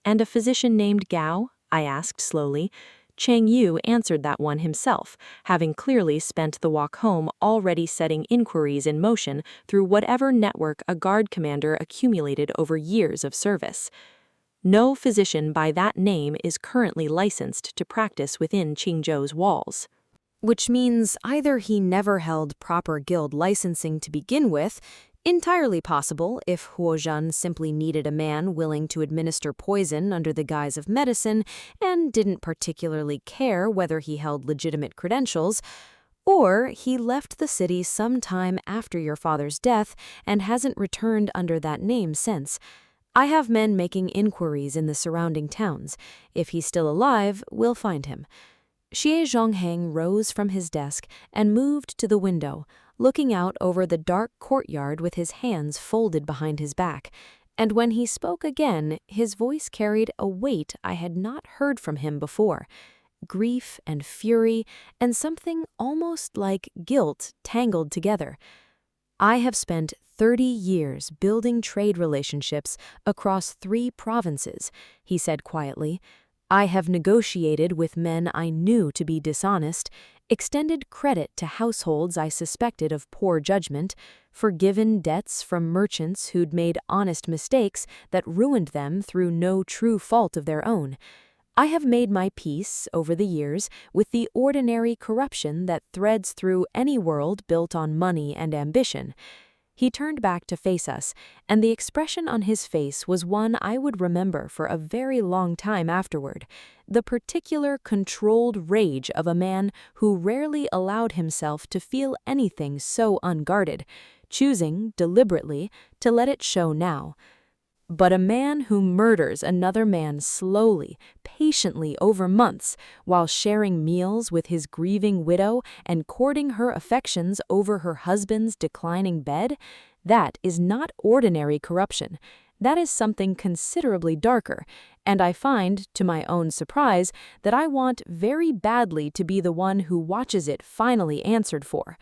And a physician named Gao? I asked slowly. Chang Yu answered that one himself, having clearly spent the walk home already setting inquiries in motion through whatever network a guard commander accumulated over years of service. No physician by that name is currently licensed to practice within Qingzhou's walls. Which means either he never held proper guild licensing to begin with, entirely possible if Huozhen simply needed a man willing to administer poison under the guise of medicine and didn't particularly care whether he held legitimate credentials, or he left the city some time after your father's death and hasn't returned under that name since. I have men making inquiries in the surrounding towns. If he's still alive, we'll find him. Xie Zhongheng rose from his desk and moved to the window, looking out over the dark courtyard with his hands folded behind his back, and when he spoke again, his voice carried a weight I had not heard from him before. Grief and fury and something almost like guilt tangled together. I have spent 30 years building trade relationships across 3 provinces, he said quietly. I have negotiated with men I knew to be dishonest, extended credit to households I suspected of poor judgment, forgiven debts from merchants who'd made honest mistakes that ruined them through no true fault of their own. I have made my peace, over the years, with the ordinary corruption that threads through any world built on money and ambition. He turned back to face us, and the expression on his face was one I would remember for a very long time afterward, the particular controlled rage of a man who rarely allowed himself to feel anything so unguarded, choosing, deliberately, to let it show now. But a man who murders another man slowly, patiently over months, while sharing meals with his grieving widow and courting her affections over her husband's declining bed, that is not ordinary corruption. That is something considerably darker, and I find, to my own surprise, that I want very badly to be the one who watches it finally answered for.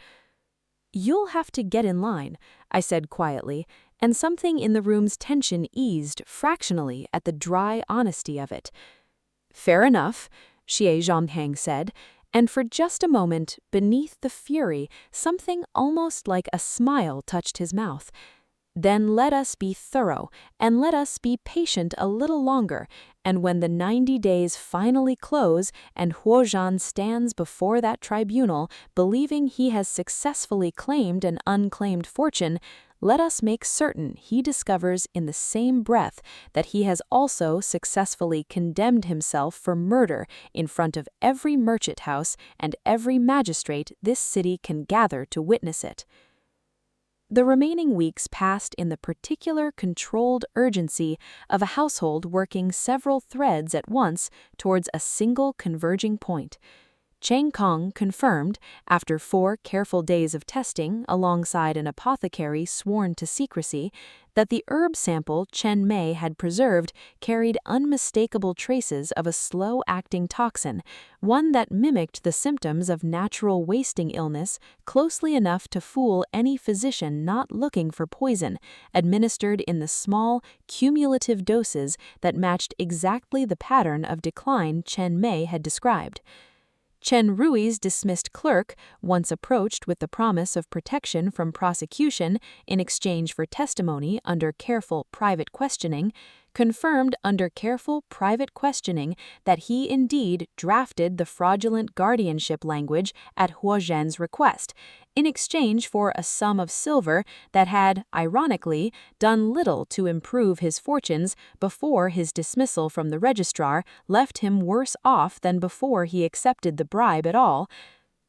"You'll have to get in line," I said quietly, and something in the room's tension eased fractionally at the dry honesty of it. "Fair enough," Xie Zhongheng said, and for just a moment, beneath the fury, something almost like a smile touched his mouth. "Then let us be thorough, and let us be patient a little longer, and when the 90 days finally close and Huozhen stands before that tribunal believing he has successfully claimed an unclaimed fortune, let us make certain he discovers in the same breath that he has also successfully condemned himself for murder in front of every merchant house and every magistrate this city can gather to witness it." The remaining weeks passed in the particular controlled urgency of a household working several threads at once towards a single converging point. Chang Kong confirmed, after 4 careful days of testing alongside an apothecary sworn to secrecy, that the herb sample Chen Mei had preserved carried unmistakable traces of a slow-acting toxin, one that mimicked the symptoms of natural wasting illness closely enough to fool any physician not looking for poison, administered in the small, cumulative doses that matched exactly the pattern of decline Chen Mei had described. Chen Rui's dismissed clerk, once approached with the promise of protection from prosecution in exchange for testimony under careful private questioning, confirmed under careful private questioning that he indeed drafted the fraudulent guardianship language at Huozhen's request, in exchange for a sum of silver that had, ironically, done little to improve his fortunes before his dismissal from the registrar left him worse off than before he accepted the bribe at all.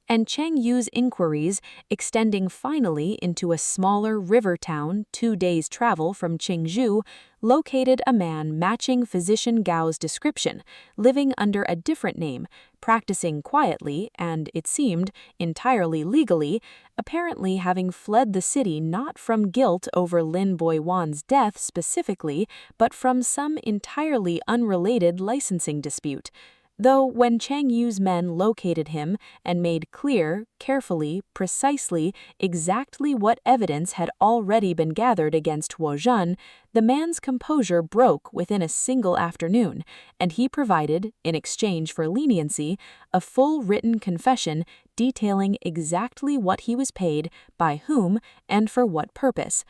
and Cheng Yu's inquiries, extending finally into a smaller river town 2 days' travel from Qingzhou, located a man matching physician Gao's description, living under a different name, practicing quietly and, it seemed, entirely legally, apparently having fled the city not from guilt over Lin Boiwan's death specifically, but from some entirely unrelated licensing dispute. Though when Cheng Yu's men located him and made clear, carefully, precisely, exactly what evidence had already been gathered against Huo Zhen, the man's composure broke within a single afternoon, and he provided, in exchange for leniency, a full written confession detailing exactly what he was paid, by whom, and for what purpose.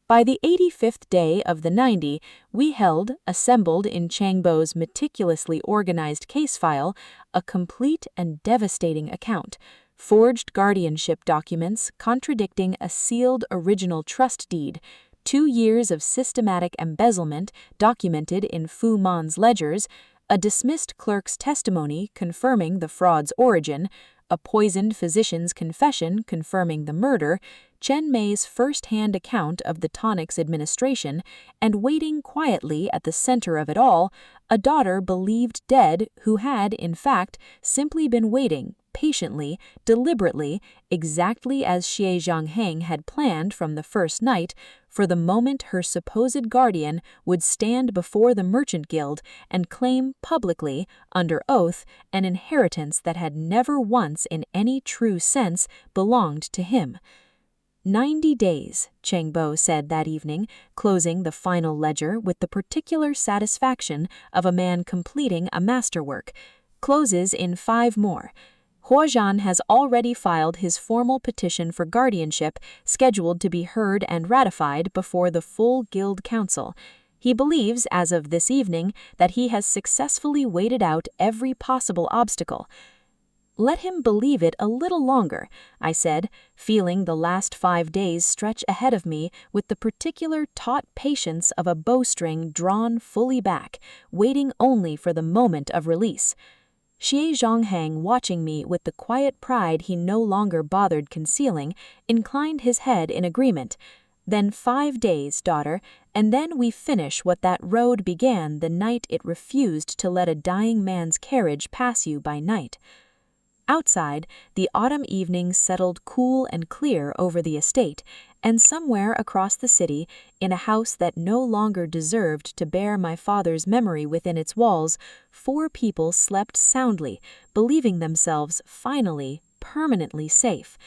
By the 85th day of the 90, we held, assembled in Changbo's meticulously organized case file, a complete and devastating account. Forged guardianship documents contradicting a sealed original trust deed, 2 years of systematic embezzlement documented in Fu Man's ledgers, a dismissed clerk's testimony confirming the fraud's origin, a poisoned physician's confession confirming the murder, Chen Mei's first-hand account of the tonic's administration, and waiting quietly at the center of it all, a daughter believed dead who had, in fact, simply been waiting, patiently, deliberately, exactly as Xie Zhangheng had planned from the first night, for the moment her supposed guardian would stand before the merchant guild and claim publicly, under oath, an inheritance that had never once in any true sense belonged to him. 90 days, Chengbo said that evening, closing the final ledger with the particular satisfaction of a man completing a masterwork. Closes in 5 more. Huo Zhan has already filed his formal petition for guardianship, scheduled to be heard and ratified before the full guild council. He believes, as of this evening, that he has successfully waited out every possible obstacle. Let him believe it a little longer, I said, feeling the last 5 days stretch ahead of me with the particular taut patience of a bowstring drawn fully back, waiting only for the moment of release. Xie Zhangheng, watching me with the quiet pride he no longer bothered concealing, inclined his head in agreement. Then 5 days, daughter, and then we finish what that road began the night it refused to let a dying man's carriage pass you by night. Outside, the autumn evening settled cool and clear over the estate, and somewhere across the city, in a house that no longer deserved to bear my father's memory within its walls, 4 people slept soundly, believing themselves finally, permanently safe.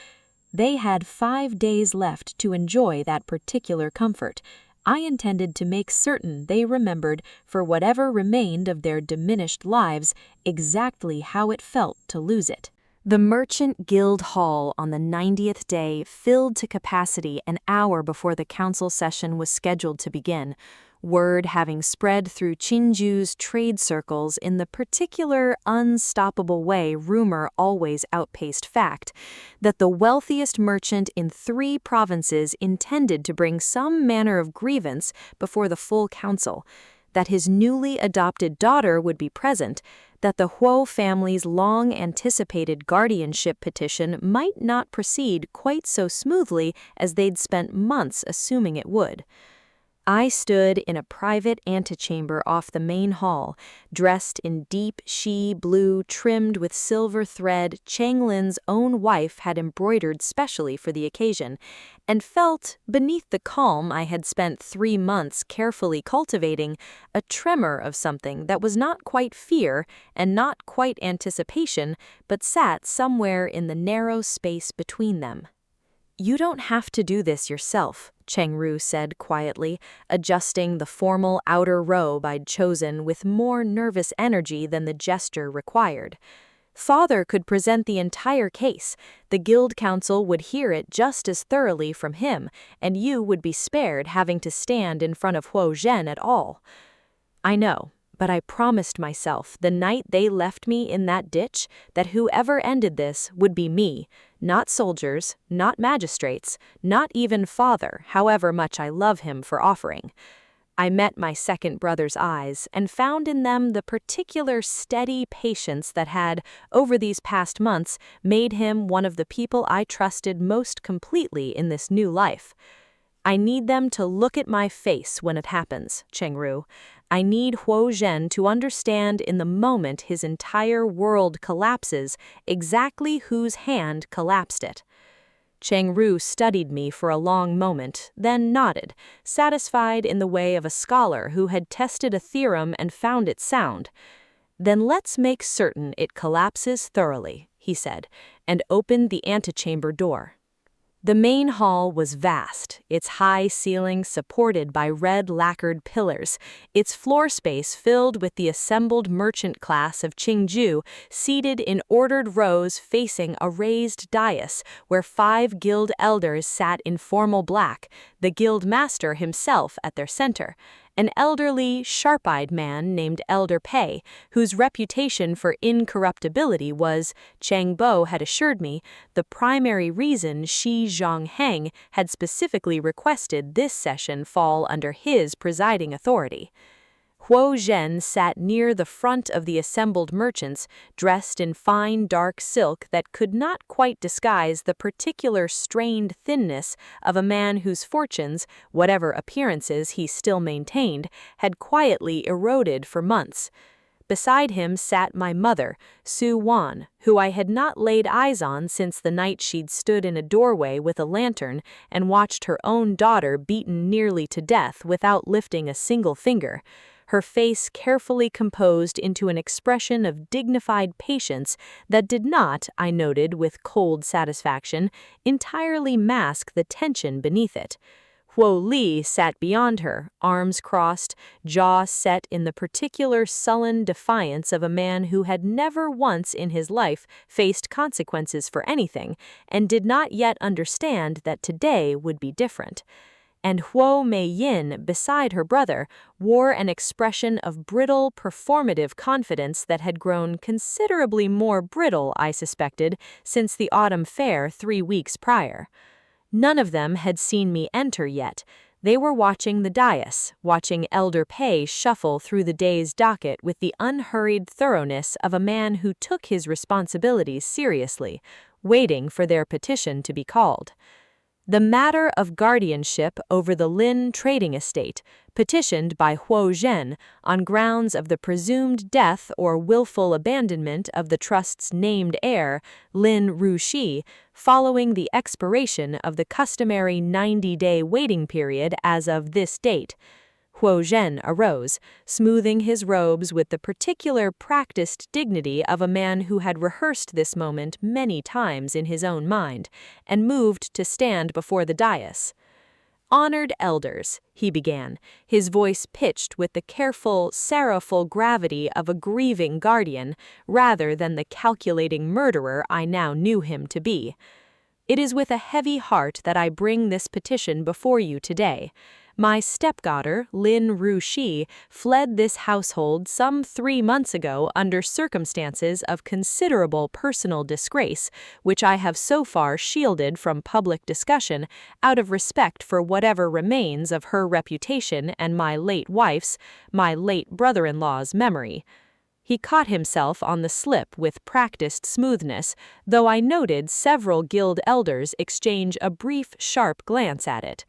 They had 5 days left to enjoy that particular comfort. I intended to make certain they remembered, for whatever remained of their diminished lives, exactly how it felt to lose it. The Merchant Guild Hall on the 90th day filled to capacity an hour before the council session was scheduled to begin, word having spread through Qingzhou's trade circles in the particular unstoppable way rumor always outpaced fact, that the wealthiest merchant in 3 provinces intended to bring some manner of grievance before the full council, that his newly adopted daughter would be present, that the Huo family's long-anticipated guardianship petition might not proceed quite so smoothly as they'd spent months assuming it would. I stood in a private antechamber off the main hall, dressed in deep shea blue trimmed with silver thread Chang Lin's own wife had embroidered specially for the occasion, and felt, beneath the calm I had spent 3 months carefully cultivating, a tremor of something that was not quite fear and not quite anticipation, but sat somewhere in the narrow space between them. "You don't have to do this yourself," Cheng Ru said quietly, adjusting the formal outer robe I'd chosen with more nervous energy than the gesture required. "Father could present the entire case, the guild council would hear it just as thoroughly from him, and you would be spared having to stand in front of Huo Zhen at all." "I know. But I promised myself the night they left me in that ditch that whoever ended this would be me, not soldiers, not magistrates, not even father, however much I love him for offering. I met my second brother's eyes and found in them the particular steady patience that had, over these past months, made him one of the people I trusted most completely in this new life. I need them to look at my face when it happens, Cheng-Ru. I need Huo Zhen to understand in the moment his entire world collapses exactly whose hand collapsed it. Cheng-Ru studied me for a long moment, then nodded, satisfied in the way of a scholar who had tested a theorem and found it sound. "Then let's make certain it collapses thoroughly," he said, and opened the antechamber door. The main hall was vast, its high ceiling supported by red lacquered pillars, its floor space filled with the assembled merchant class of Qingju seated in ordered rows facing a raised dais where 5 guild elders sat in formal black, the guild master himself at their center. An elderly, sharp-eyed man named Elder Pei, whose reputation for incorruptibility was, Chang Bo had assured me, the primary reason Shi Zhongheng had specifically requested this session fall under his presiding authority. Huo Zhen sat near the front of the assembled merchants, dressed in fine dark silk that could not quite disguise the particular strained thinness of a man whose fortunes, whatever appearances he still maintained, had quietly eroded for months. Beside him sat my mother, Su Wan, who I had not laid eyes on since the night she'd stood in a doorway with a lantern and watched her own daughter beaten nearly to death without lifting a single finger. Her face carefully composed into an expression of dignified patience that did not, I noted with cold satisfaction, entirely mask the tension beneath it. Huo Li sat beyond her, arms crossed, jaw set in the particular sullen defiance of a man who had never once in his life faced consequences for anything and did not yet understand that today would be different. And Huo Mei-yin, beside her brother, wore an expression of brittle, performative confidence that had grown considerably more brittle, I suspected, since the autumn fair 3 weeks prior. None of them had seen me enter yet. They were watching the dais, watching Elder Pei shuffle through the day's docket with the unhurried thoroughness of a man who took his responsibilities seriously, waiting for their petition to be called. The matter of guardianship over the Lin trading estate, petitioned by Huo Zhen on grounds of the presumed death or willful abandonment of the trust's named heir, Lin Rushi, following the expiration of the customary 90-day waiting period as of this date. Huo Zhen arose, smoothing his robes with the particular practiced dignity of a man who had rehearsed this moment many times in his own mind, and moved to stand before the dais. "Honored elders," he began, his voice pitched with the careful, sorrowful gravity of a grieving guardian, rather than the calculating murderer I now knew him to be. "It is with a heavy heart that I bring this petition before you today. My stepdaughter, Lin Rushi, fled this household some 3 months ago under circumstances of considerable personal disgrace, which I have so far shielded from public discussion out of respect for whatever remains of her reputation and my late wife's, my late brother-in-law's memory." He caught himself on the slip with practiced smoothness, though I noted several guild elders exchange a brief, sharp glance at it.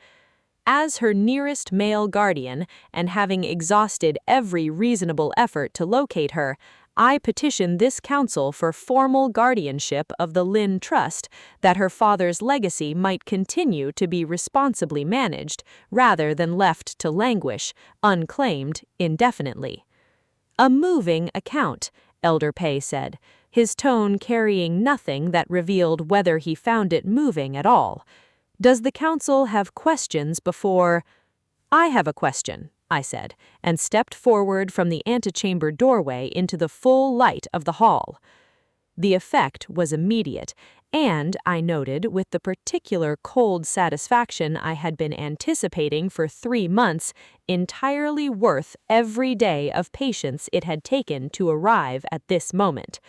"As her nearest male guardian, and having exhausted every reasonable effort to locate her, I petition this council for formal guardianship of the Lin Trust, that her father's legacy might continue to be responsibly managed, rather than left to languish, unclaimed, indefinitely." "A moving account," Elder Pei said, his tone carrying nothing that revealed whether he found it moving at all. "Does the council have questions before—" "I have a question," I said, and stepped forward from the antechamber doorway into the full light of the hall. The effect was immediate, and, I noted with the particular cold satisfaction I had been anticipating for 3 months, entirely worth every day of patience it had taken to arrive at this moment.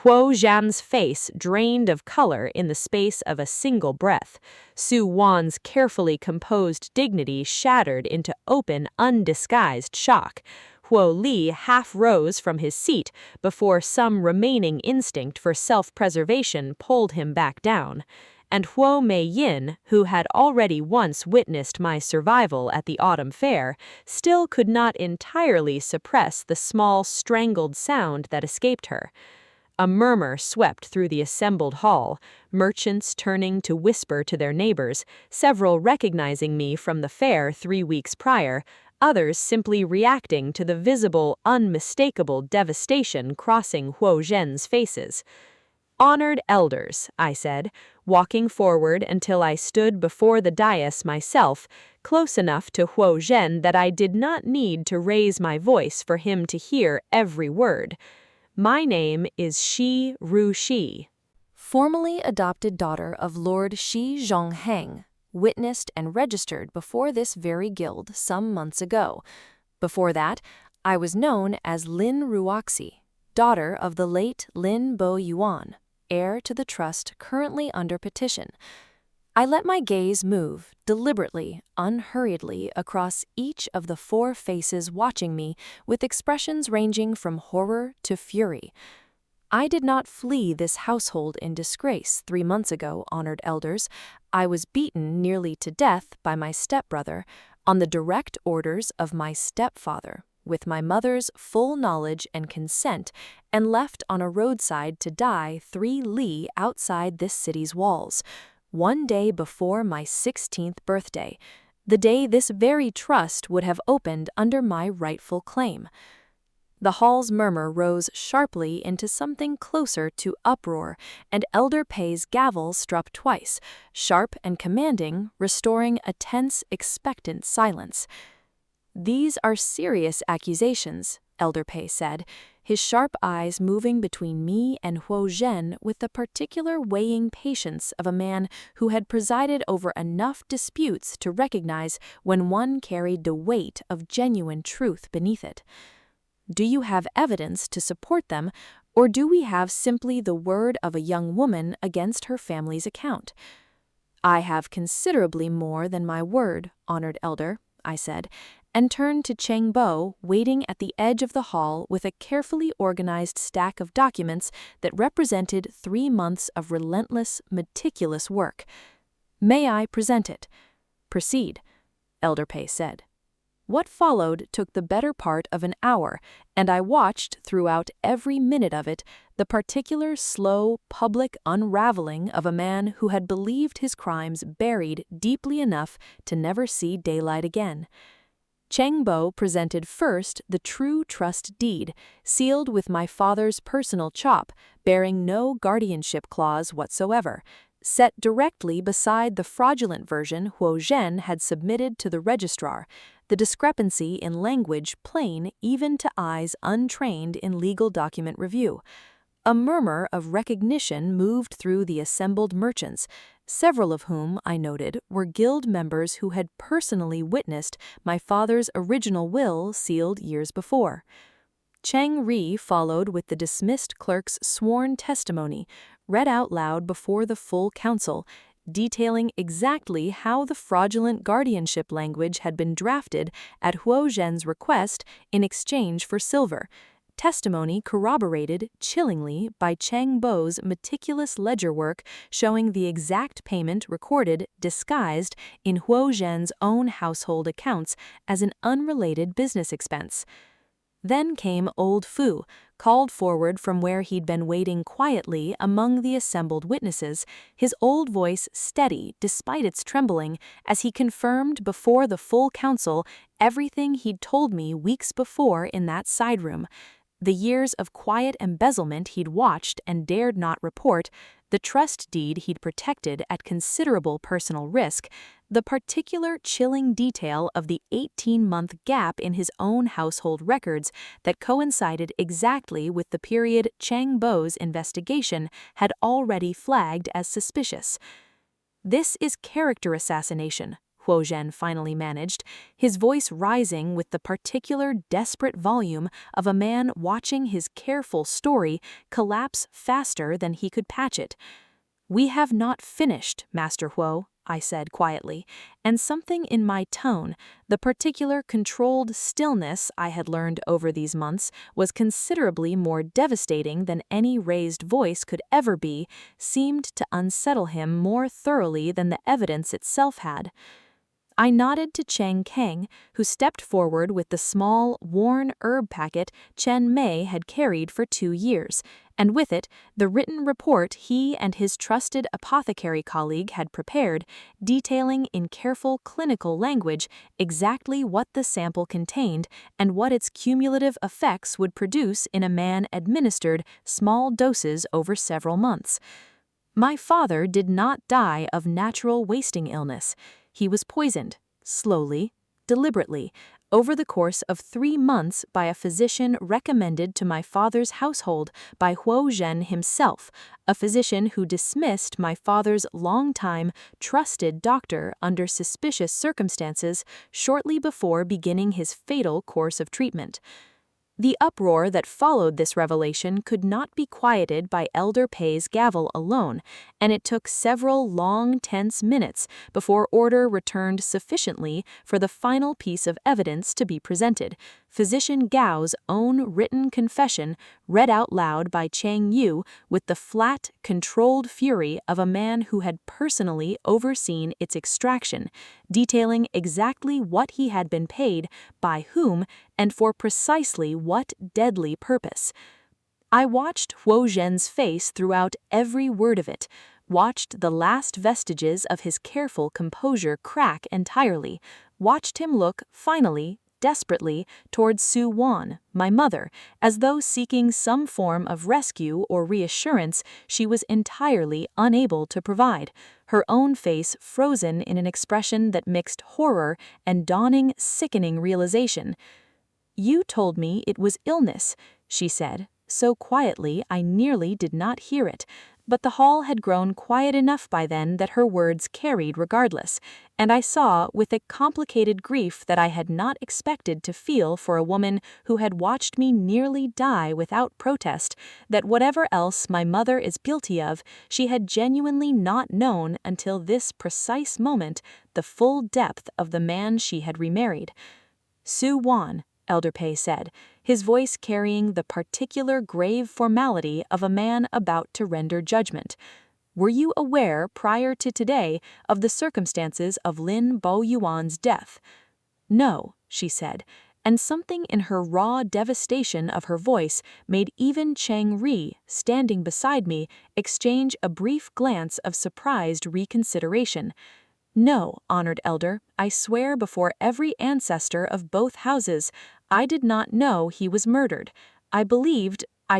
Huo Zhan's face drained of color in the space of a single breath. Su Wan's carefully composed dignity shattered into open, undisguised shock. Huo Li half rose from his seat before some remaining instinct for self-preservation pulled him back down. And Huo Meiyin, who had already once witnessed my survival at the autumn fair, still could not entirely suppress the small, strangled sound that escaped her. A murmur swept through the assembled hall, merchants turning to whisper to their neighbors, several recognizing me from the fair 3 weeks prior, others simply reacting to the visible, unmistakable devastation crossing Huo Zhen's faces. "Honored elders," I said, walking forward until I stood before the dais myself, close enough to Huo Zhen that I did not need to raise my voice for him to hear every word. "My name is Shi Rushi." Formally adopted daughter of Lord Shi Zhongheng, witnessed and registered before this very guild some months ago. Before that, I was known as Lin Ruoxi, daughter of the late Lin Bo Yuan, heir to the trust currently under petition. I let my gaze move deliberately, unhurriedly across each of the 4 faces watching me with expressions ranging from horror to fury. I did not flee this household in disgrace 3 months ago, honored elders. I was beaten nearly to death by my stepbrother on the direct orders of my stepfather, with my mother's full knowledge and consent, and left on a roadside to die 3 li outside this city's walls, 1 day before my 16th birthday, the day this very trust would have opened under my rightful claim. The hall's murmur rose sharply into something closer to uproar, and Elder Pei's gavel struck twice, sharp and commanding, restoring a tense, expectant silence. "These are serious accusations," Elder Pei said, his sharp eyes moving between me and Huo Zhen with the particular weighing patience of a man who had presided over enough disputes to recognize when one carried the weight of genuine truth beneath it. "Do you have evidence to support them, or do we have simply the word of a young woman against her family's account?" "I have considerably more than my word, honored elder," I said, and turned to Cheng Bo, waiting at the edge of the hall with a carefully organized stack of documents that represented 3 months of relentless, meticulous work. "May I present it?" "Proceed," Elder Pei said. What followed took the better part of an hour, and I watched throughout every minute of it the particular slow, public unraveling of a man who had believed his crimes buried deeply enough to never see daylight again. Cheng Bo presented first the true trust deed, sealed with my father's personal chop, bearing no guardianship clause whatsoever, set directly beside the fraudulent version Huo Zhen had submitted to the registrar, the discrepancy in language plain even to eyes untrained in legal document review. A murmur of recognition moved through the assembled merchants, several of whom, I noted, were guild members who had personally witnessed my father's original will sealed years before. Cheng Ri followed with the dismissed clerk's sworn testimony, read out loud before the full council, detailing exactly how the fraudulent guardianship language had been drafted at Huo Zhen's request in exchange for silver, testimony corroborated chillingly by Cheng Bo's meticulous ledger work showing the exact payment recorded disguised in Huo Zhen's own household accounts as an unrelated business expense. Then came Old Fu, called forward from where he'd been waiting quietly among the assembled witnesses, his old voice steady despite its trembling, as he confirmed before the full council everything he'd told me weeks before in that side room. The years of quiet embezzlement he'd watched and dared not report, the trust deed he'd protected at considerable personal risk, the particular chilling detail of the 18-month gap in his own household records that coincided exactly with the period Cheng Bo's investigation had already flagged as suspicious. "This is character assassination," Huo Zhen finally managed, his voice rising with the particular desperate volume of a man watching his careful story collapse faster than he could patch it. "We have not finished, Master Huo," I said quietly, and something in my tone, the particular controlled stillness I had learned over these months, was considerably more devastating than any raised voice could ever be, seemed to unsettle him more thoroughly than the evidence itself had. I nodded to Cheng Kang, who stepped forward with the small, worn herb packet Chen Mei had carried for 2 years, and with it, the written report he and his trusted apothecary colleague had prepared, detailing in careful clinical language exactly what the sample contained and what its cumulative effects would produce in a man administered small doses over several months. My father did not die of natural wasting illness. He was poisoned, slowly, deliberately, over the course of 3 months by a physician recommended to my father's household by Huo Zhen himself, a physician who dismissed my father's longtime, trusted doctor under suspicious circumstances shortly before beginning his fatal course of treatment. The uproar that followed this revelation could not be quieted by Elder Pei's gavel alone, and it took several long, tense minutes before order returned sufficiently for the final piece of evidence to be presented, Physician Gao's own written confession read out loud by Chang Yu with the flat, controlled fury of a man who had personally overseen its extraction, detailing exactly what he had been paid, by whom, and for precisely what deadly purpose. I watched Huo Zhen's face throughout every word of it, watched the last vestiges of his careful composure crack entirely, watched him look, finally, desperately, towards Su Wan, my mother, as though seeking some form of rescue or reassurance she was entirely unable to provide, her own face frozen in an expression that mixed horror and dawning, sickening realization. "You told me it was illness," she said, so quietly I nearly did not hear it, but the hall had grown quiet enough by then that her words carried regardless, and I saw, with a complicated grief that I had not expected to feel for a woman who had watched me nearly die without protest, that whatever else my mother is guilty of, she had genuinely not known until this precise moment the full depth of the man she had remarried. "Su Wan," Elder Pei said, his voice carrying the particular grave formality of a man about to render judgment. "Were you aware prior to today of the circumstances of Lin Bo Yuan's death?" "No," she said, and something in her raw devastation of her voice made even Cheng Ri, standing beside me, exchange a brief glance of surprised reconsideration. "No, honored elder, I swear before every ancestor of both houses, I did not know he was murdered. I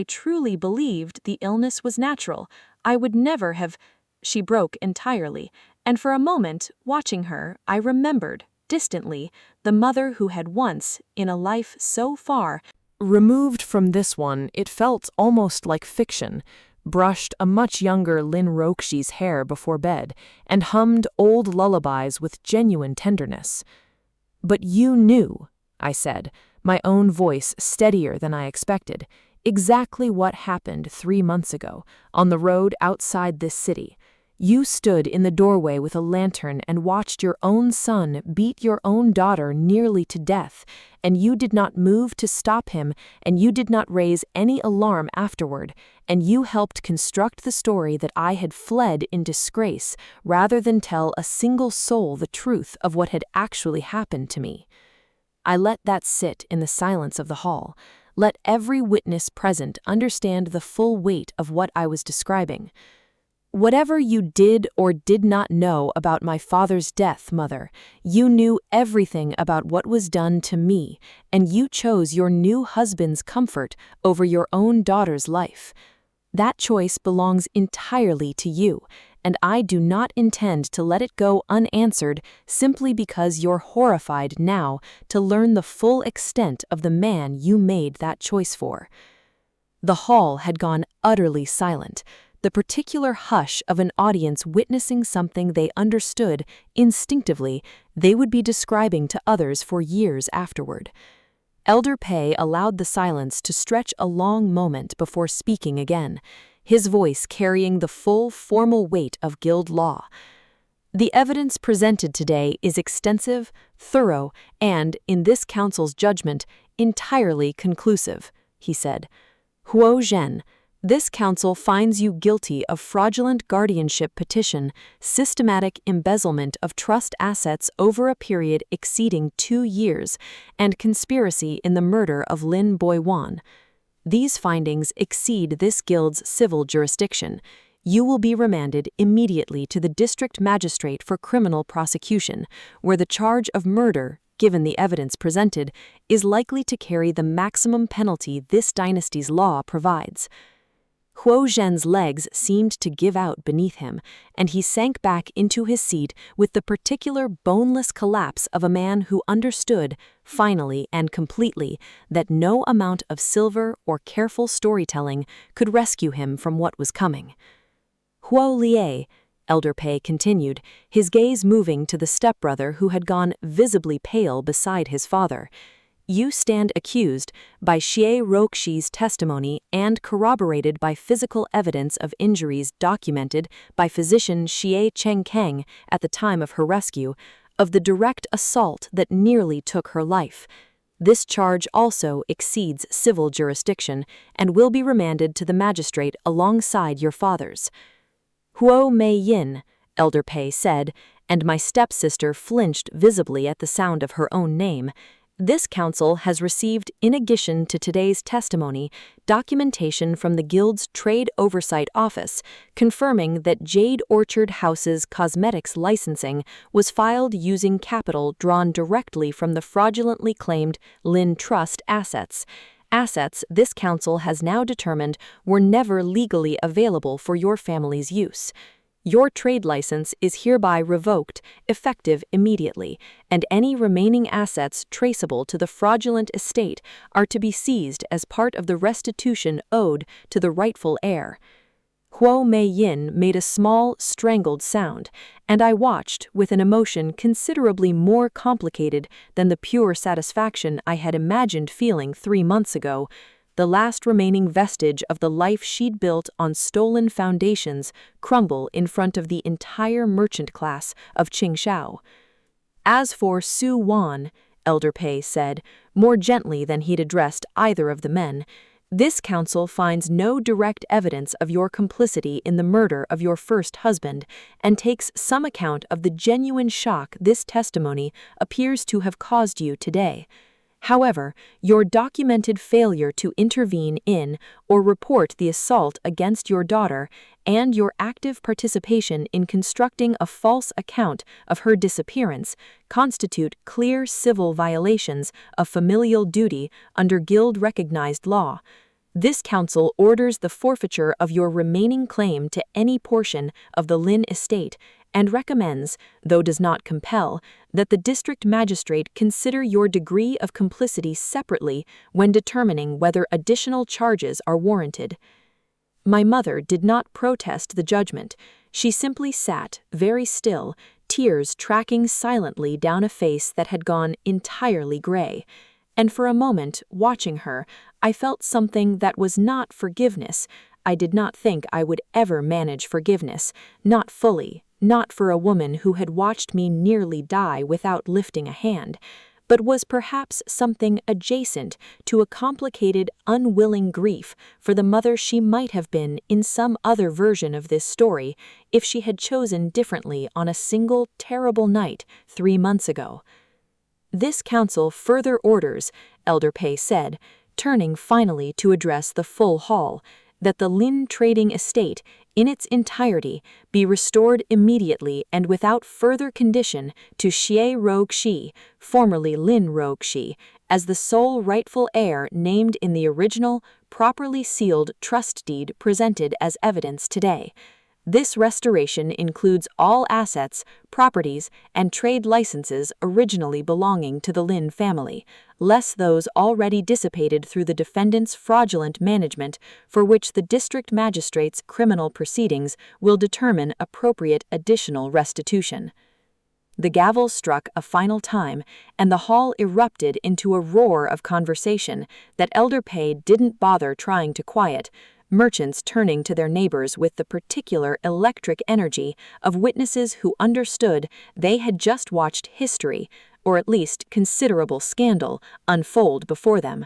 truly believed the illness was natural. I would never have—" She broke entirely, and for a moment, watching her, I remembered, distantly, the mother who had once, in a life so far removed from this one, it felt almost like fiction, brushed a much younger Lin Roxi's hair before bed, and hummed old lullabies with genuine tenderness. "But you knew," I said, my own voice steadier than I expected, "exactly what happened 3 months ago, on the road outside this city. You stood in the doorway with a lantern and watched your own son beat your own daughter nearly to death, and you did not move to stop him, and you did not raise any alarm afterward, and you helped construct the story that I had fled in disgrace rather than tell a single soul the truth of what had actually happened to me." I let that sit in the silence of the hall, let every witness present understand the full weight of what I was describing. "Whatever you did or did not know about my father's death, Mother, you knew everything about what was done to me, and you chose your new husband's comfort over your own daughter's life. That choice belongs entirely to you, and I do not intend to let it go unanswered simply because you're horrified now to learn the full extent of the man you made that choice for." The hall had gone utterly silent. the particular hush of an audience witnessing something they understood instinctively they would be describing to others for years afterward. Elder Pei allowed the silence to stretch a long moment before speaking again, his voice carrying the full formal weight of guild law. The evidence presented today is extensive, thorough, and, in this council's judgment, entirely conclusive, he said. Huo Zhen, this council finds you guilty of fraudulent guardianship petition, systematic embezzlement of trust assets over a period exceeding 2 years, and conspiracy in the murder of Lin Boiwan. These findings exceed this guild's civil jurisdiction. You will be remanded immediately to the district magistrate for criminal prosecution, where the charge of murder, given the evidence presented, is likely to carry the maximum penalty this dynasty's law provides. Huo Zhen's legs seemed to give out beneath him, and he sank back into his seat with the particular boneless collapse of a man who understood, finally and completely, that no amount of silver or careful storytelling could rescue him from what was coming. Huo Lie, Elder Pei continued, his gaze moving to the stepbrother who had gone visibly pale beside his father. You stand accused, by Xie Roxi's testimony and corroborated by physical evidence of injuries documented by physician Xie Chengkang at the time of her rescue, of the direct assault that nearly took her life. This charge also exceeds civil jurisdiction and will be remanded to the magistrate alongside your father's. Huo Mei Yin, Elder Pei said, and my stepsister flinched visibly at the sound of her own name. This council has received, in addition to today's testimony, documentation from the Guild's Trade Oversight Office confirming that Jade Orchard House's cosmetics licensing was filed using capital drawn directly from the fraudulently claimed Lin Trust assets. Assets this council has now determined were never legally available for your family's use. Your trade license is hereby revoked, effective immediately, and any remaining assets traceable to the fraudulent estate are to be seized as part of the restitution owed to the rightful heir. Huo Mei Yin made a small, strangled sound, and I watched with an emotion considerably more complicated than the pure satisfaction I had imagined feeling 3 months ago, the last remaining vestige of the life she'd built on stolen foundations crumble in front of the entire merchant class of Qingshao. As for Su Wan, Elder Pei said, more gently than he'd addressed either of the men, this council finds no direct evidence of your complicity in the murder of your first husband and takes some account of the genuine shock this testimony appears to have caused you today. However, your documented failure to intervene in or report the assault against your daughter and your active participation in constructing a false account of her disappearance constitute clear civil violations of familial duty under guild-recognized law. This council orders the forfeiture of your remaining claim to any portion of the Lin estate and recommends, though does not compel, that the district magistrate consider your degree of complicity separately when determining whether additional charges are warranted. My mother did not protest the judgment. She simply sat, very still, tears tracking silently down a face that had gone entirely gray. And for a moment, watching her, I felt something that was not forgiveness. I did not think I would ever manage forgiveness, not fully. Not for a woman who had watched me nearly die without lifting a hand, but was perhaps something adjacent to a complicated, unwilling grief for the mother she might have been in some other version of this story if she had chosen differently on a single terrible night 3 months ago. This council further orders, Elder Pei said, turning finally to address the full hall, that the Lin trading estate, in its entirety, be restored immediately and without further condition to Xie Roxi, formerly Lin Roxi, as the sole rightful heir named in the original, properly sealed trust deed presented as evidence today. This restoration includes all assets, properties, and trade licenses originally belonging to the Lin family, less those already dissipated through the defendant's fraudulent management, for which the district magistrate's criminal proceedings will determine appropriate additional restitution. The gavel struck a final time, and the hall erupted into a roar of conversation that Elder Pei didn't bother trying to quiet, merchants turning to their neighbors with the particular electric energy of witnesses who understood they had just watched history, or at least considerable scandal, unfold before them.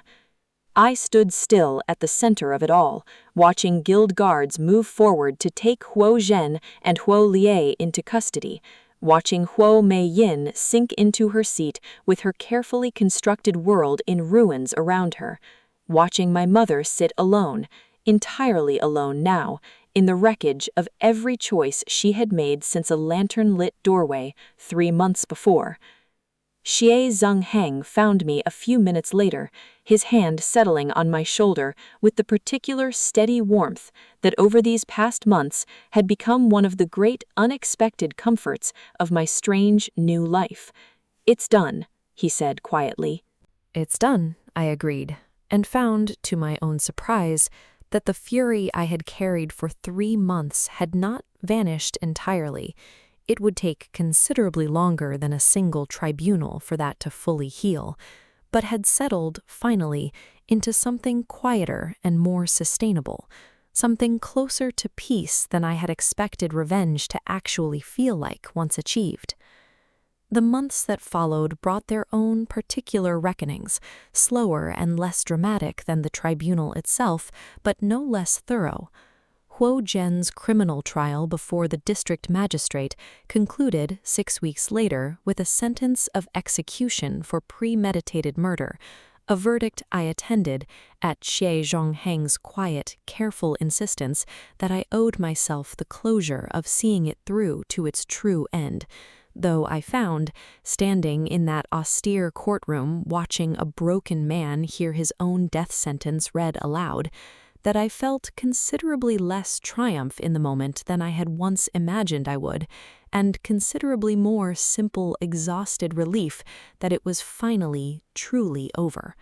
I stood still at the center of it all, watching guild guards move forward to take Huo Zhen and Huo Lie into custody, watching Huo Mei Yin sink into her seat with her carefully constructed world in ruins around her, watching my mother sit alone, entirely alone now, in the wreckage of every choice she had made since a lantern-lit doorway 3 months before. Xie Zhengheng found me a few minutes later, his hand settling on my shoulder with the particular steady warmth that over these past months had become one of the great unexpected comforts of my strange new life. "It's done," he said quietly. It's done, I agreed, and found, to my own surprise, that the fury I had carried for 3 months had not vanished entirely. It would take considerably longer than a single tribunal for that to fully heal, but had settled, finally, into something quieter and more sustainable, something closer to peace than I had expected revenge to actually feel like once achieved. The months that followed brought their own particular reckonings, slower and less dramatic than the tribunal itself, but no less thorough. Huo Zhen's criminal trial before the district magistrate concluded 6 weeks later with a sentence of execution for premeditated murder, a verdict I attended at Xie Zhengheng's quiet, careful insistence that I owed myself the closure of seeing it through to its true end, though I found, standing in that austere courtroom watching a broken man hear his own death sentence read aloud, that I felt considerably less triumph in the moment than I had once imagined I would, and considerably more simple, exhausted relief that it was finally, truly over.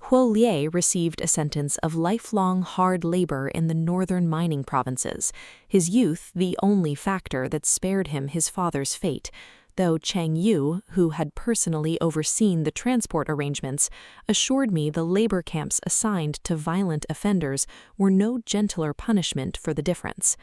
Huo Lie received a sentence of lifelong hard labor in the northern mining provinces, his youth the only factor that spared him his father's fate, though Chang Yu, who had personally overseen the transport arrangements, assured me the labor camps assigned to violent offenders were no gentler punishment for the difference.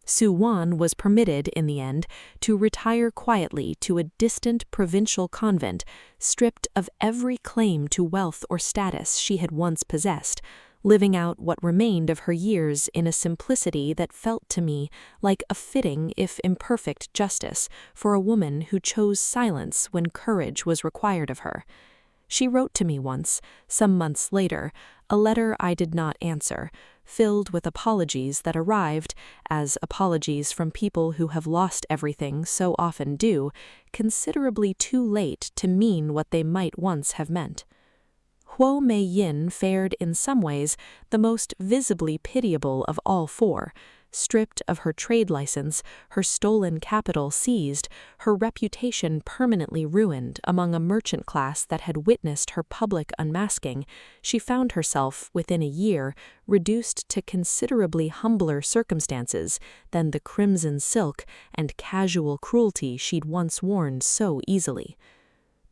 Su Wan was permitted, in the end, to retire quietly to a distant provincial convent, stripped of every claim to wealth or status she had once possessed, living out what remained of her years in a simplicity that felt to me like a fitting if imperfect justice for a woman who chose silence when courage was required of her. She wrote to me once, some months later, a letter I did not answer, filled with apologies that arrived, as apologies from people who have lost everything so often do, considerably too late to mean what they might once have meant. Huo Mei Yin fared in some ways the most visibly pitiable of all 4, stripped of her trade license, her stolen capital seized, her reputation permanently ruined among a merchant class that had witnessed her public unmasking. She found herself, within a year, reduced to considerably humbler circumstances than the crimson silk and casual cruelty she'd once worn so easily.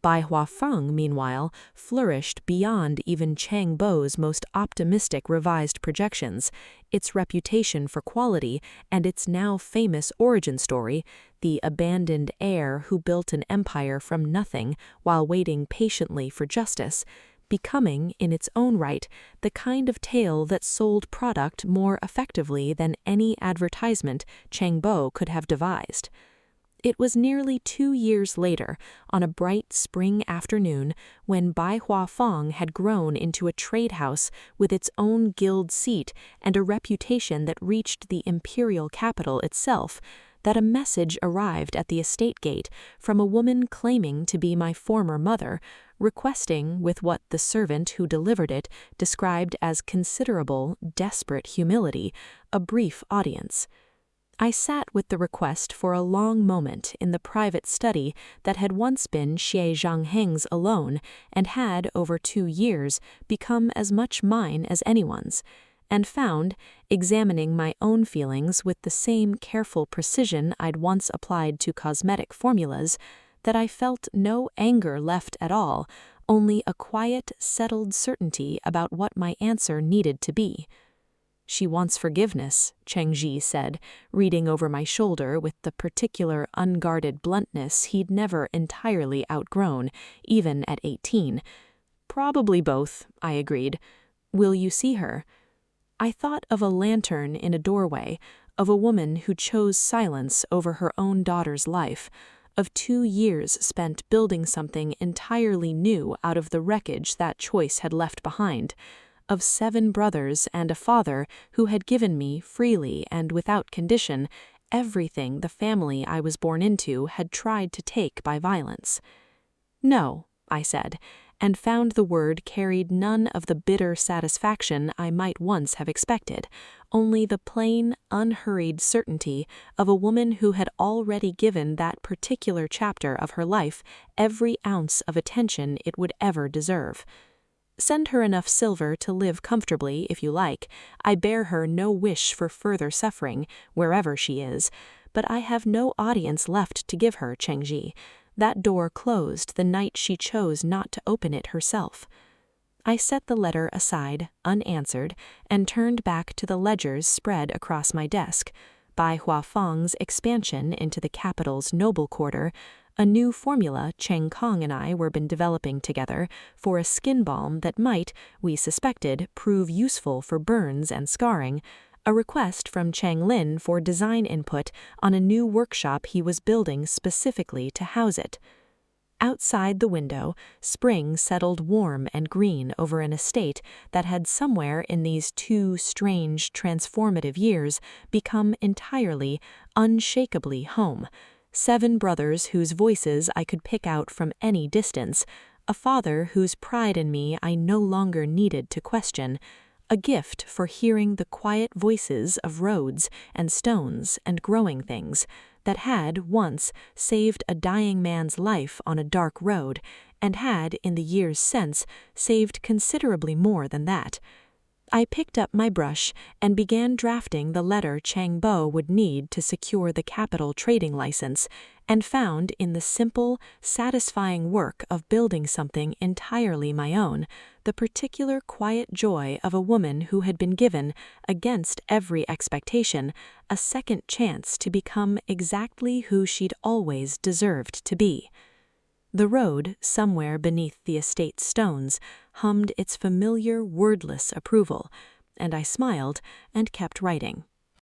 Bai Huafeng, meanwhile, flourished beyond even Chang Bo's most optimistic revised projections. Its reputation for quality and its now famous origin story, the abandoned heir who built an empire from nothing while waiting patiently for justice, becoming, in its own right, the kind of tale that sold product more effectively than any advertisement Chang Bo could have devised. It was nearly 2 years later, on a bright spring afternoon, when Bai Huafeng had grown into a trade house with its own guild seat and a reputation that reached the imperial capital itself, that a message arrived at the estate gate from a woman claiming to be my former mother, requesting, with what the servant who delivered it described as considerable, desperate humility, a brief audience. I sat with the request for a long moment in the private study that had once been Xie Zhangheng's alone and had, over 2 years, become as much mine as anyone's, and found, examining my own feelings with the same careful precision I'd once applied to cosmetic formulas, that I felt no anger left at all, only a quiet, settled certainty about what my answer needed to be. "She wants forgiveness," Chengji said, reading over my shoulder with the particular unguarded bluntness he'd never entirely outgrown, even at 18. "Probably both," I agreed. "Will you see her?" I thought of a lantern in a doorway, of a woman who chose silence over her own daughter's life, of 2 years spent building something entirely new out of the wreckage that choice had left behind, of 7 brothers and a father who had given me freely and without condition everything the family I was born into had tried to take by violence. "No," I said, and found the word carried none of the bitter satisfaction I might once have expected, only the plain, unhurried certainty of a woman who had already given that particular chapter of her life every ounce of attention it would ever deserve. "Send her enough silver to live comfortably, if you like. I bear her no wish for further suffering, wherever she is, but I have no audience left to give her, Chengji. That door closed the night she chose not to open it herself." I set the letter aside, unanswered, and turned back to the ledgers spread across my desk. By Huafeng's expansion into the capital's noble quarter, a new formula Cheng Kong and I were been developing together for a skin balm that might, we suspected, prove useful for burns and scarring, a request from Chang Lin for design input on a new workshop he was building specifically to house it. Outside the window, spring settled warm and green over an estate that had somewhere in these 2 strange, transformative years become entirely, unshakably home. 7 brothers whose voices I could pick out from any distance, a father whose pride in me I no longer needed to question, a gift for hearing the quiet voices of roads and stones and growing things that had once saved a dying man's life on a dark road and had, in the years since, saved considerably more than that. I picked up my brush and began drafting the letter Chang Bo would need to secure the capital trading license, and found in the simple, satisfying work of building something entirely my own, the particular quiet joy of a woman who had been given, against every expectation, a second chance to become exactly who she'd always deserved to be. The road, somewhere beneath the estate's stones, hummed its familiar wordless approval, and I smiled and kept writing.